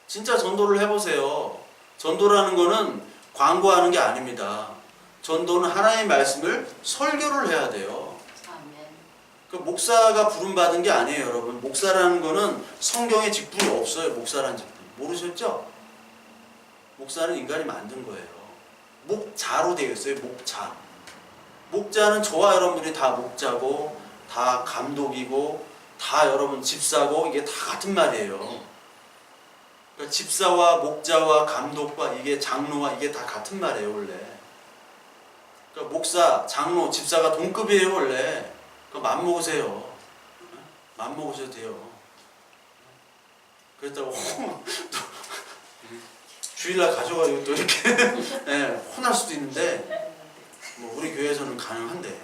진짜 전도를 해보세요. 전도라는 거는 광고하는 게 아닙니다. 전도는 하나님의 말씀을 설교를 해야 돼요. 그 목사가 부름받은 게 아니에요, 여러분. 목사라는 거는 성경에 직분이 없어요. 목사라는 직분. 모르셨죠? 목사는 인간이 만든 거예요. 목자로 되어 있어요. 목자. 목자는 저와 여러분들이 다 목자고 다 감독이고 다 여러분 집사고 이게 다 같은 말이에요. 그러니까 집사와 목자와 감독과 이게 장로와 이게 다 같은 말이에요, 원래. 그러니까 목사, 장로, 집사가 동급이에요, 원래. 그러니까 맘먹으세요. 맘먹으셔도 돼요. 그랬다고 주일날 가져가지고 또 이렇게 혼날 수도 있는데 뭐 우리 교회에서는 가능한데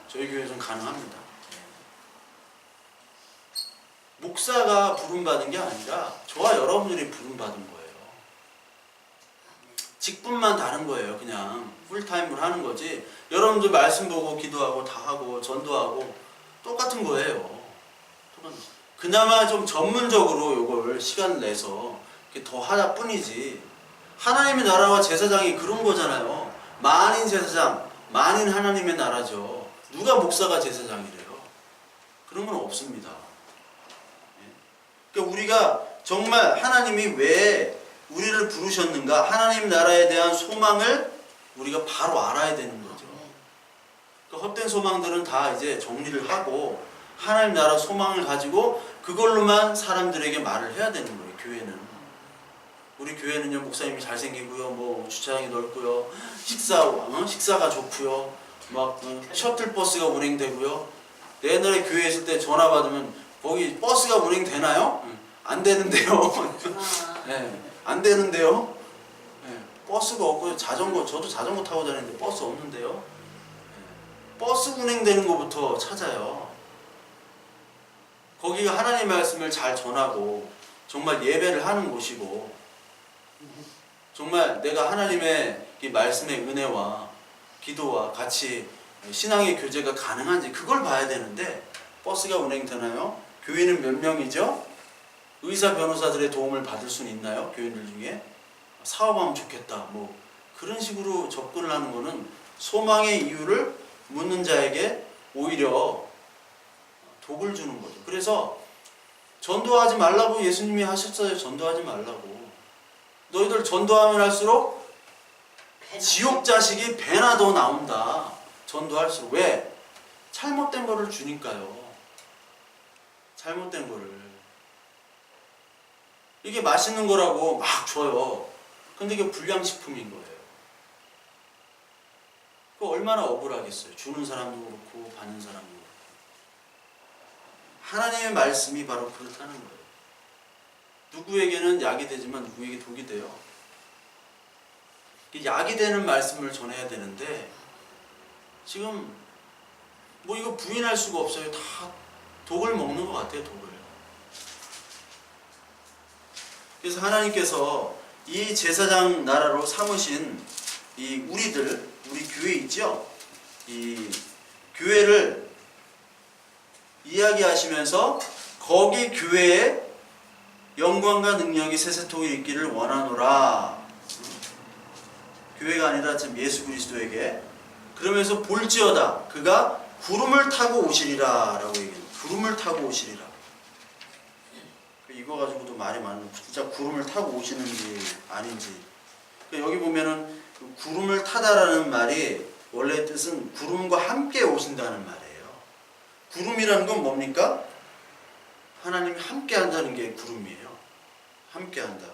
저희 교회에서는 가능합니다. 목사가 부름받은 게 아니라 저와 여러분들이 부름받은 거예요. 직분만 다른 거예요. 그냥 풀타임으로 하는 거지. 여러분들 말씀 보고 기도하고 다 하고 전도하고 똑같은 거예요. 그나마 좀 전문적으로 이걸 시간 내서 더 하다 뿐이지. 하나님의 나라와 제사장이 그런 거잖아요. 만인 제사장, 만인 하나님의 나라죠. 누가 목사가 제사장이래요? 그런 건 없습니다. 그러니까 우리가 정말 하나님이 왜 우리를 부르셨는가? 하나님 나라에 대한 소망을 우리가 바로 알아야 되는 거죠. 그러니까 헛된 소망들은 다 이제 정리를 하고 하나님 나라 소망을 가지고 그걸로만 사람들에게 말을 해야 되는 거예요. 교회는. 우리 교회는요, 목사님이 잘생기고요, 뭐 주차장이 넓고요, 식사가 좋고요, 막 셔틀버스가 운행되고요. 내 옛날에 교회에 있을 때 전화 받으면 거기 버스가 운행되나요? 안 되는데요. 네, 안 되는데요. 네, 버스가 없고 저도 자전거 타고 다니는데 버스 없는데요. 네, 버스 운행되는 것부터 찾아요. 거기가 하나님의 말씀을 잘 전하고 정말 예배를 하는 곳이고 정말 내가 하나님의 이 말씀의 은혜와 기도와 같이 신앙의 교제가 가능한지 그걸 봐야 되는데 버스가 운행되나요? 교회는 몇 명이죠? 의사 변호사들의 도움을 받을 수는 있나요? 교인들 중에 사업하면 좋겠다 뭐 그런 식으로 접근을 하는 거는 소망의 이유를 묻는 자에게 오히려 독을 주는 거죠. 그래서 전도하지 말라고 예수님이 하셨어요. 전도하지 말라고. 너희들 전도하면 할수록 지옥 자식이 배나 더 나온다. 전도할수록. 왜? 잘못된 거를 주니까요. 잘못된 거를. 이게 맛있는 거라고 막 줘요. 근데 이게 불량식품인 거예요. 그 얼마나 억울하겠어요. 주는 사람도 그렇고 받는 사람도 그렇고. 하나님의 말씀이 바로 그렇다는 거예요. 누구에게는 약이 되지만 누구에게 독이 돼요. 약이 되는 말씀을 전해야 되는데 지금 뭐 이거 부인할 수가 없어요. 다 독을 먹는 것 같아요. 독을. 그래서 하나님께서 이 제사장 나라로 삼으신 이 우리 교회 있죠? 이 교회를 이야기하시면서 거기 교회에 영광과 능력이 세세토록 있기를 원하노라. 교회가 아니라 참 예수 그리스도에게. 그러면서 볼지어다 그가 구름을 타고 오시리라 라고 얘기해요. 구름을 타고 오시리라. 이거 가지고도 말이 많은 진짜 구름을 타고 오시는지 아닌지. 여기 보면은 구름을 타다라는 말이 원래 뜻은 구름과 함께 오신다는 말이에요. 구름이라는 건 뭡니까? 하나님이 함께 한다는 게 구름이에요. 함께 한다.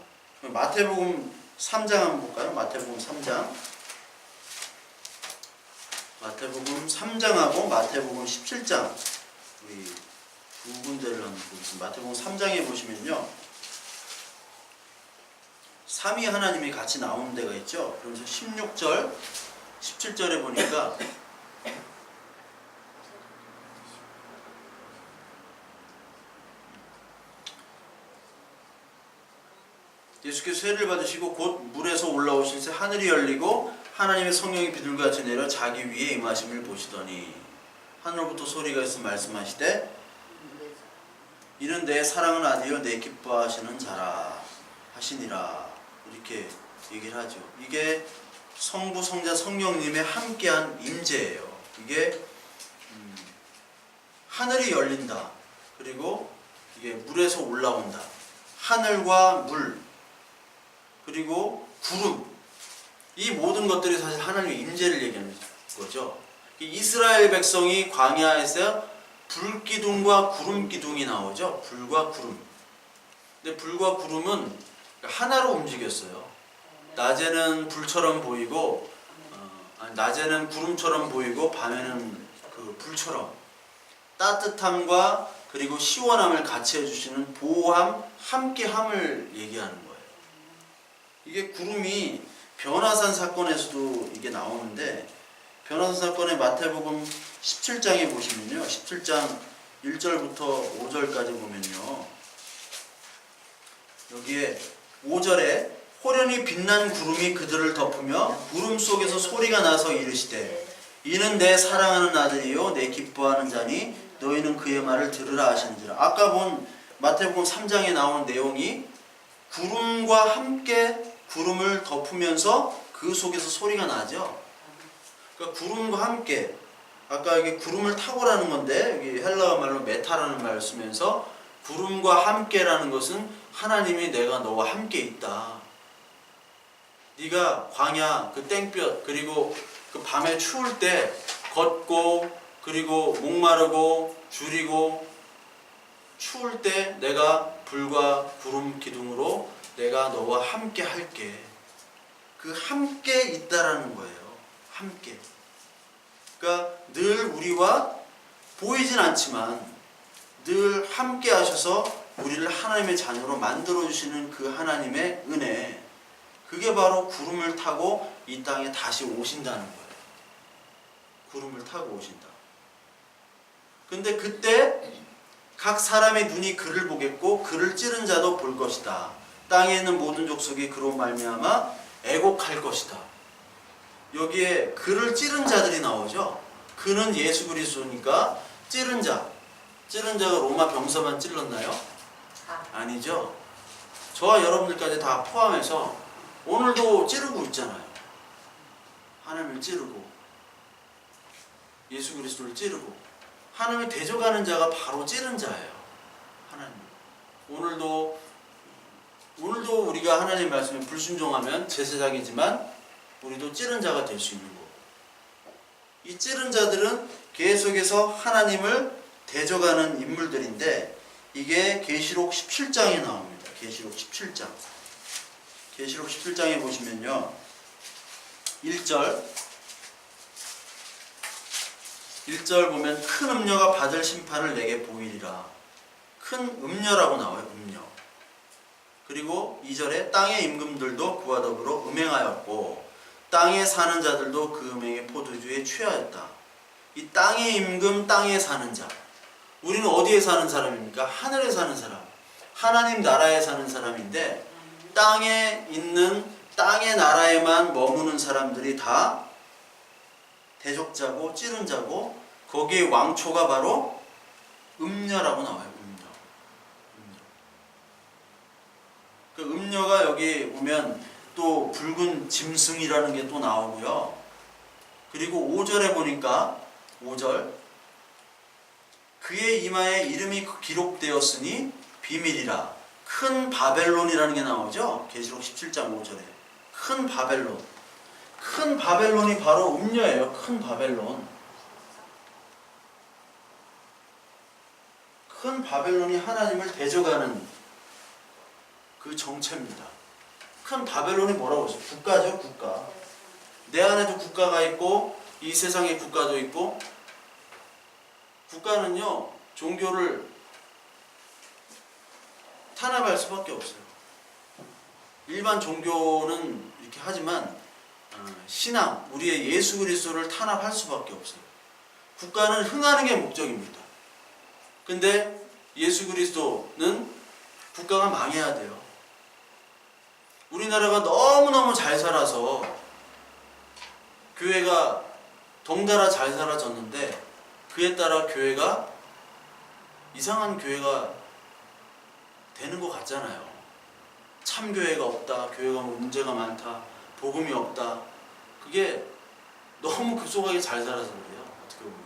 마태복음 3장 한번 볼까요? 마태복음 3장. 마태복음 3장하고 마태복음 17장. 우리 두 군데를 한번 보겠습니다. 마태복음 3장에 보시면요. 삼위 하나님이 같이 나오는 데가 있죠. 그러면서 16절, 17절에 보니까 예수께서 세례를 받으시고 곧 물에서 올라오실 때 하늘이 열리고 하나님의 성령이 비둘기같이 내려 자기 위에 임하심을 보시더니 하늘로부터 소리가 있어 말씀하시되 이는 내 사랑하는 아들이요 내 기뻐하시는 자라 하시니라. 이렇게 얘기를 하죠. 이게 성부, 성자, 성령님의 함께한 임재예요. 이게 하늘이 열린다. 그리고 이게 물에서 올라온다. 하늘과 물 그리고 구름, 이 모든 것들이 사실 하나님의 임재를 얘기하는 거죠. 이스라엘 백성이 광야에서 불기둥과 구름기둥이 나오죠. 불과 구름. 근데 불과 구름은 하나로 움직였어요. 낮에는 불처럼 보이고 낮에는 구름처럼 보이고 밤에는 그 불처럼 따뜻함과 그리고 시원함을 같이 해주시는 보호함, 함께함을 얘기하는 거예요. 이게 구름이 변화산 사건에서도 이게 나오는데 변화산 사건의 마태복음 17장에 보시면요. 17장 1절부터 5절까지 보면요. 여기에 5절에 호련히 빛난 구름이 그들을 덮으며 구름 속에서 소리가 나서 이르시되 이는 내 사랑하는 아들이요 내 기뻐하는 자니 너희는 그의 말을 들으라 하시는지라. 아까 본 마태복음 3장에 나온 내용이 구름과 함께 구름을 덮으면서 그 속에서 소리가 나죠. 그러니까 구름과 함께, 아까 여기 구름을 타고라는 건데 여기 헬라어 말로 메타라는 말을 쓰면서 구름과 함께라는 것은 하나님이 내가 너와 함께 있다. 네가 광야 그 땡볕 그리고 그 밤에 추울 때 걷고 그리고 목마르고 줄이고 추울 때 내가 불과 구름 기둥으로 내가 너와 함께 할게. 그 함께 있다라는 거예요. 함께. 그러니까 늘 우리와 보이진 않지만 늘 함께 하셔서 우리를 하나님의 자녀로 만들어 주시는 그 하나님의 은혜, 그게 바로 구름을 타고 이 땅에 다시 오신다는 거예요. 구름을 타고 오신다. 근데 그때 각 사람의 눈이 그를 보겠고 그를 찌른 자도 볼 것이다. 땅에 있는 모든 족속이 그로 말미암아 애곡할 것이다. 여기에 그를 찌른 자들이 나오죠. 그는 예수 그리스도니까 찌른 자가 로마 병사만 찔렀나요? 아니죠. 저와 여러분들까지 다 포함해서 오늘도 찌르고 있잖아요. 하나님을 찌르고 예수 그리스도를 찌르고 하나님을 대적하는 자가 바로 찌른 자예요. 하나님. 오늘도 우리가 하나님의 말씀에 불순종하면 제사장이지만 우리도 찌른 자가 될 수 있는 거고, 이 찌른 자들은 계속해서 하나님을 대적하는 인물들인데 이게 계시록 17장에 나옵니다. 계시록 17장. 계시록 17장에 보시면요. 1절 보면 큰 음녀가 받을 심판을 내게 보이리라. 큰 음녀라고 나와요. 음녀. 그리고 2절에 땅의 임금들도 그와 더불어 음행하였고 땅에 사는 자들도 그 음행의 포도주에 취하였다. 이 땅의 임금, 땅에 사는 자. 우리는 어디에 사는 사람입니까? 하늘에 사는 사람. 하나님 나라에 사는 사람인데 땅에 있는 땅의 나라에만 머무는 사람들이 다 대적자고 찌른 자고 거기에 왕초가 바로 음녀라고 나와요. 그 음녀가 여기 보면 또 붉은 짐승이라는 게 또 나오고요. 그리고 5절에 보니까 5절 그의 이마에 이름이 기록되었으니 비밀이라. 큰 바벨론이라는 게 나오죠. 계시록 17장 5절에 큰 바벨론. 큰 바벨론이 바로 음녀예요. 큰 바벨론. 큰 바벨론이 하나님을 대적하는 그 정체입니다. 큰 바벨론이 뭐라고 했어요? 국가죠, 국가. 내 안에도 국가가 있고 이 세상에 국가도 있고, 국가는요 종교를 탄압할 수밖에 없어요. 일반 종교는 이렇게 하지만 신앙, 우리의 예수 그리스도를 탄압할 수밖에 없어요. 국가는 흥하는 게 목적입니다. 근데 예수 그리스도는 국가가 망해야 돼요. 우리나라가 너무너무 잘 살아서 교회가 덩달아 잘 살아졌는데 그에 따라 교회가 이상한 교회가 되는 것 같잖아요. 참교회가 없다, 교회가 문제가 많다, 복음이 없다. 그게 너무 급속하게 잘 살아서 그래요. 어떻게 보면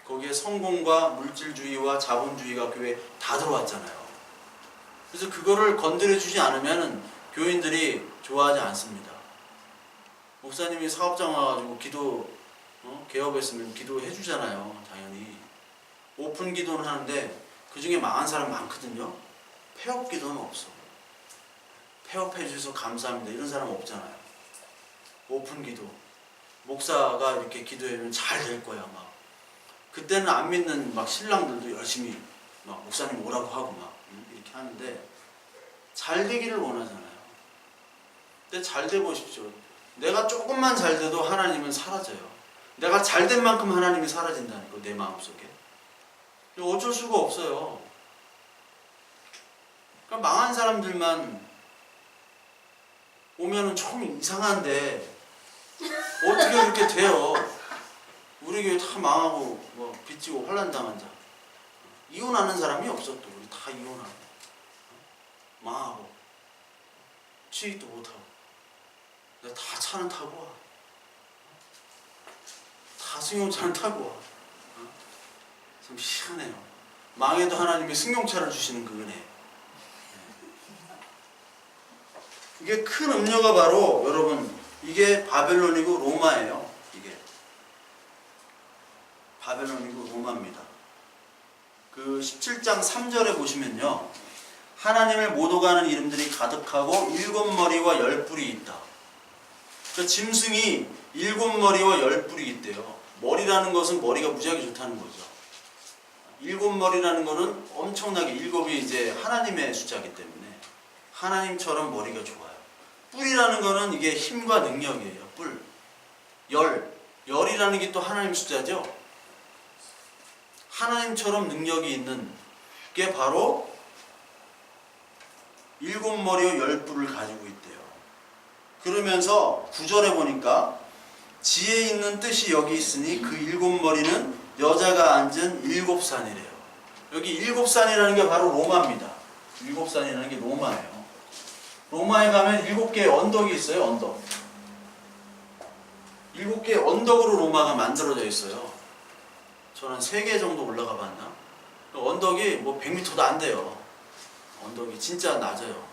거기에 성공과 물질주의와 자본주의가 교회에 다 들어왔잖아요. 그래서 그거를 건드려주지 않으면 교인들이 좋아하지 않습니다. 목사님이 사업장 와가지고 기도 개업했으면 기도해 주잖아요. 당연히 오픈 기도는 하는데 그 중에 망한 사람 많거든요. 폐업 기도는 없어. 폐업해 주셔서 감사합니다 이런 사람 없잖아요. 오픈 기도, 목사가 이렇게 기도하면 잘 될 거야 막. 그때는 안 믿는 막 신랑들도 열심히 막 목사님 오라고 하고 막 이렇게 하는데 잘 되기를 원하잖아요. 근데 잘 돼 보십시오. 내가 조금만 잘 돼도 하나님은 사라져요. 내가 잘 된 만큼 하나님이 사라진다는 거, 내 마음속에. 어쩔 수가 없어요. 그러니까 망한 사람들만 오면은 좀 이상한데 어떻게 그렇게 돼요? 우리 교회 다 망하고 뭐 빚지고 환난당한 자, 이혼하는 사람이 없어. 또 우리 다 이혼하고 망하고 취직도 못하고. 내가 다 차는 타고 와. 다 승용차는 타고 와. 참 희한해요. 망해도 하나님이 승용차를 주시는 그 은혜. 이게 큰 음료가 바로 여러분 이게 바벨론이고 로마예요. 이게 바벨론이고 로마입니다. 그 17장 3절에 보시면요, 하나님을 못 오가는 이름들이 가득하고 7머리와 10뿔이 있다. 그러니까 짐승이 7머리와 10뿔이 있대요. 머리라는 것은 머리가 무지하게 좋다는 거죠. 일곱 머리라는 거는 엄청나게 일곱이 이제 하나님의 숫자이기 때문에 하나님처럼 머리가 좋아요. 뿔이라는 거는 이게 힘과 능력이에요. 뿔. 열이라는 게 또 하나님 숫자죠. 하나님처럼 능력이 있는 게 바로 일곱 머리와 열 뿔을 가지고 있대요. 그러면서 9절에 보니까 지혜 있는 뜻이 여기 있으니 그 일곱 머리는 여자가 앉은 일곱 산이래요. 여기 일곱 산이라는 게 바로 로마입니다. 일곱 산이라는 게 로마예요. 로마에 가면 일곱 개의 언덕이 있어요. 언덕. 일곱 개의 언덕으로 로마가 만들어져 있어요. 저는 3개 정도 올라가 봤나? 언덕이 뭐 100m도 안 돼요. 언덕이 진짜 낮아요.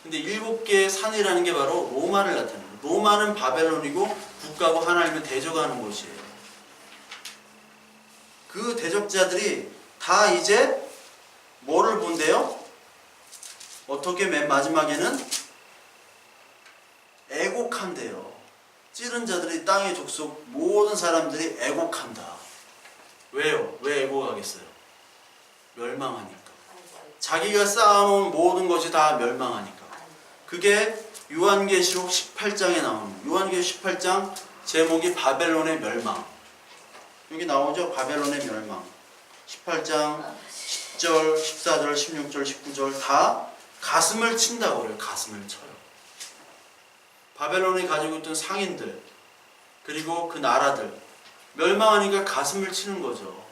근데 7개의 산이라는 게 바로 로마를 나타내요. 로마는 바벨론이고 국가고 하나님을 대적하는 곳이에요. 그 대적자들이 다 이제 뭐를 본대요? 어떻게 맨 마지막에는 애곡한대요. 찌른 자들이 땅의 족속 모든 사람들이 애곡한다. 왜요? 왜 애곡하겠어요? 멸망하니까. 자기가 쌓아놓은 모든 것이 다 멸망하니까. 그게 요한계시록 18장에 나오는 요한계시록 18장 제목이 바벨론의 멸망. 여기 나오죠? 바벨론의 멸망. 18장 10절, 14절, 16절, 19절 다 가슴을 친다고 그래요. 가슴을 쳐요. 바벨론이 가지고 있던 상인들 그리고 그 나라들 멸망하니까 가슴을 치는 거죠.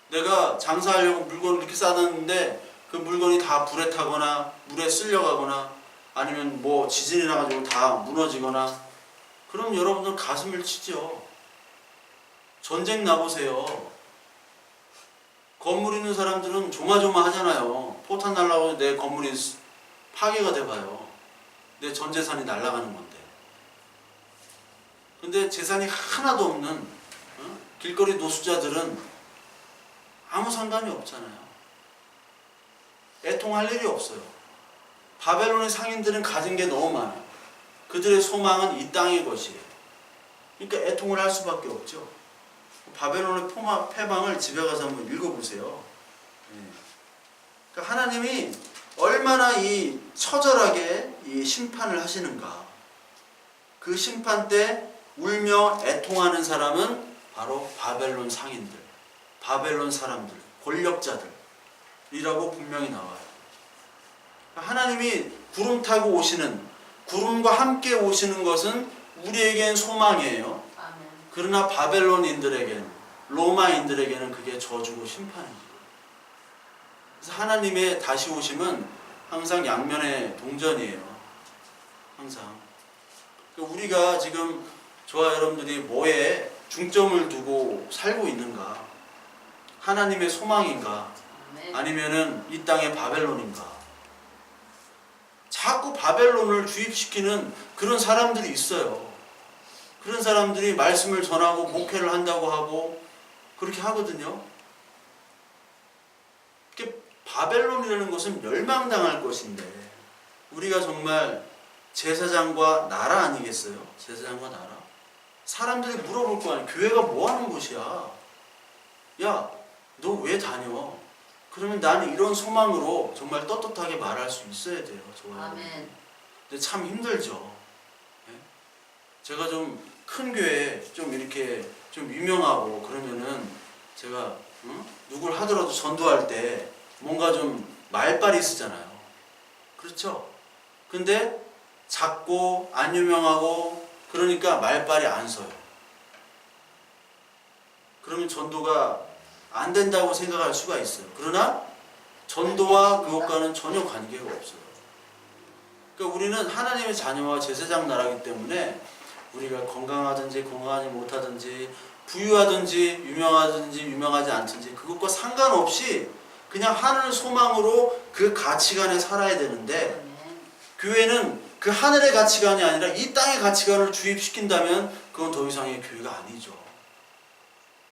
내가 장사하려고 물건을 이렇게 쌓았는데 그 물건이 다 불에 타거나 물에 쓸려가거나 아니면 뭐 지진이 나가지고 다 무너지거나 그럼 여러분들 가슴을 치죠. 전쟁 나보세요. 건물 있는 사람들은 조마조마하잖아요. 포탄 날라오면 내 건물이 파괴가 돼봐요. 내 전 재산이 날아가는 건데. 근데 재산이 하나도 없는 길거리 노숙자들은 아무 상관이 없잖아요. 애통할 일이 없어요. 바벨론의 상인들은 가진 게 너무 많아요. 그들의 소망은 이 땅의 것이에요. 그러니까 애통을 할 수밖에 없죠. 바벨론의 패망을 집에 가서 한번 읽어보세요. 그러니까 하나님이 얼마나 이 처절하게 이 심판을 하시는가. 그 심판 때 울며 애통하는 사람은 바로 바벨론 상인들, 바벨론 사람들, 권력자들이라고 분명히 나와요. 하나님이 구름 타고 오시는, 구름과 함께 오시는 것은 우리에겐 소망이에요. 그러나 바벨론인들에게는, 로마인들에게는 그게 저주고 심판입니다. 그래서 하나님의 다시 오심은 항상 양면의 동전이에요. 항상. 우리가 지금 저와 여러분들이 뭐에 중점을 두고 살고 있는가? 하나님의 소망인가? 아니면은 이 땅의 바벨론인가? 자꾸 바벨론을 주입시키는 그런 사람들이 있어요. 그런 사람들이 말씀을 전하고 목회를 한다고 하고 그렇게 하거든요. 바벨론이라는 것은 멸망당할 것인데 우리가 정말 제사장과 나라 아니겠어요? 제사장과 나라? 사람들이 물어볼 거 아니에요. 교회가 뭐 하는 곳이야? 야, 너 왜 다녀? 그러면 나는 이런 소망으로 정말 떳떳하게 말할 수 있어야 돼요.
아멘.
근데 참 힘들죠. 제가 좀 큰 교회 좀 이렇게 좀 유명하고 그러면은 제가 누굴 하더라도 전도할 때 뭔가 좀 말빨이 쓰잖아요. 그렇죠? 근데 작고 안 유명하고 그러니까 말빨이 안 서요. 그러면 전도가 안 된다고 생각할 수가 있어요. 그러나 전도와 그것과는 전혀 관계가 없어요. 그러니까 우리는 하나님의 자녀와 제사장 나라이기 때문에 우리가 건강하든지 건강하지 못하든지 부유하든지 유명하지 않든지 그것과 상관없이 그냥 하늘 소망으로 그 가치관에 살아야 되는데 교회는 그 하늘의 가치관이 아니라 이 땅의 가치관을 주입시킨다면 그건 더 이상의 교회가 아니죠.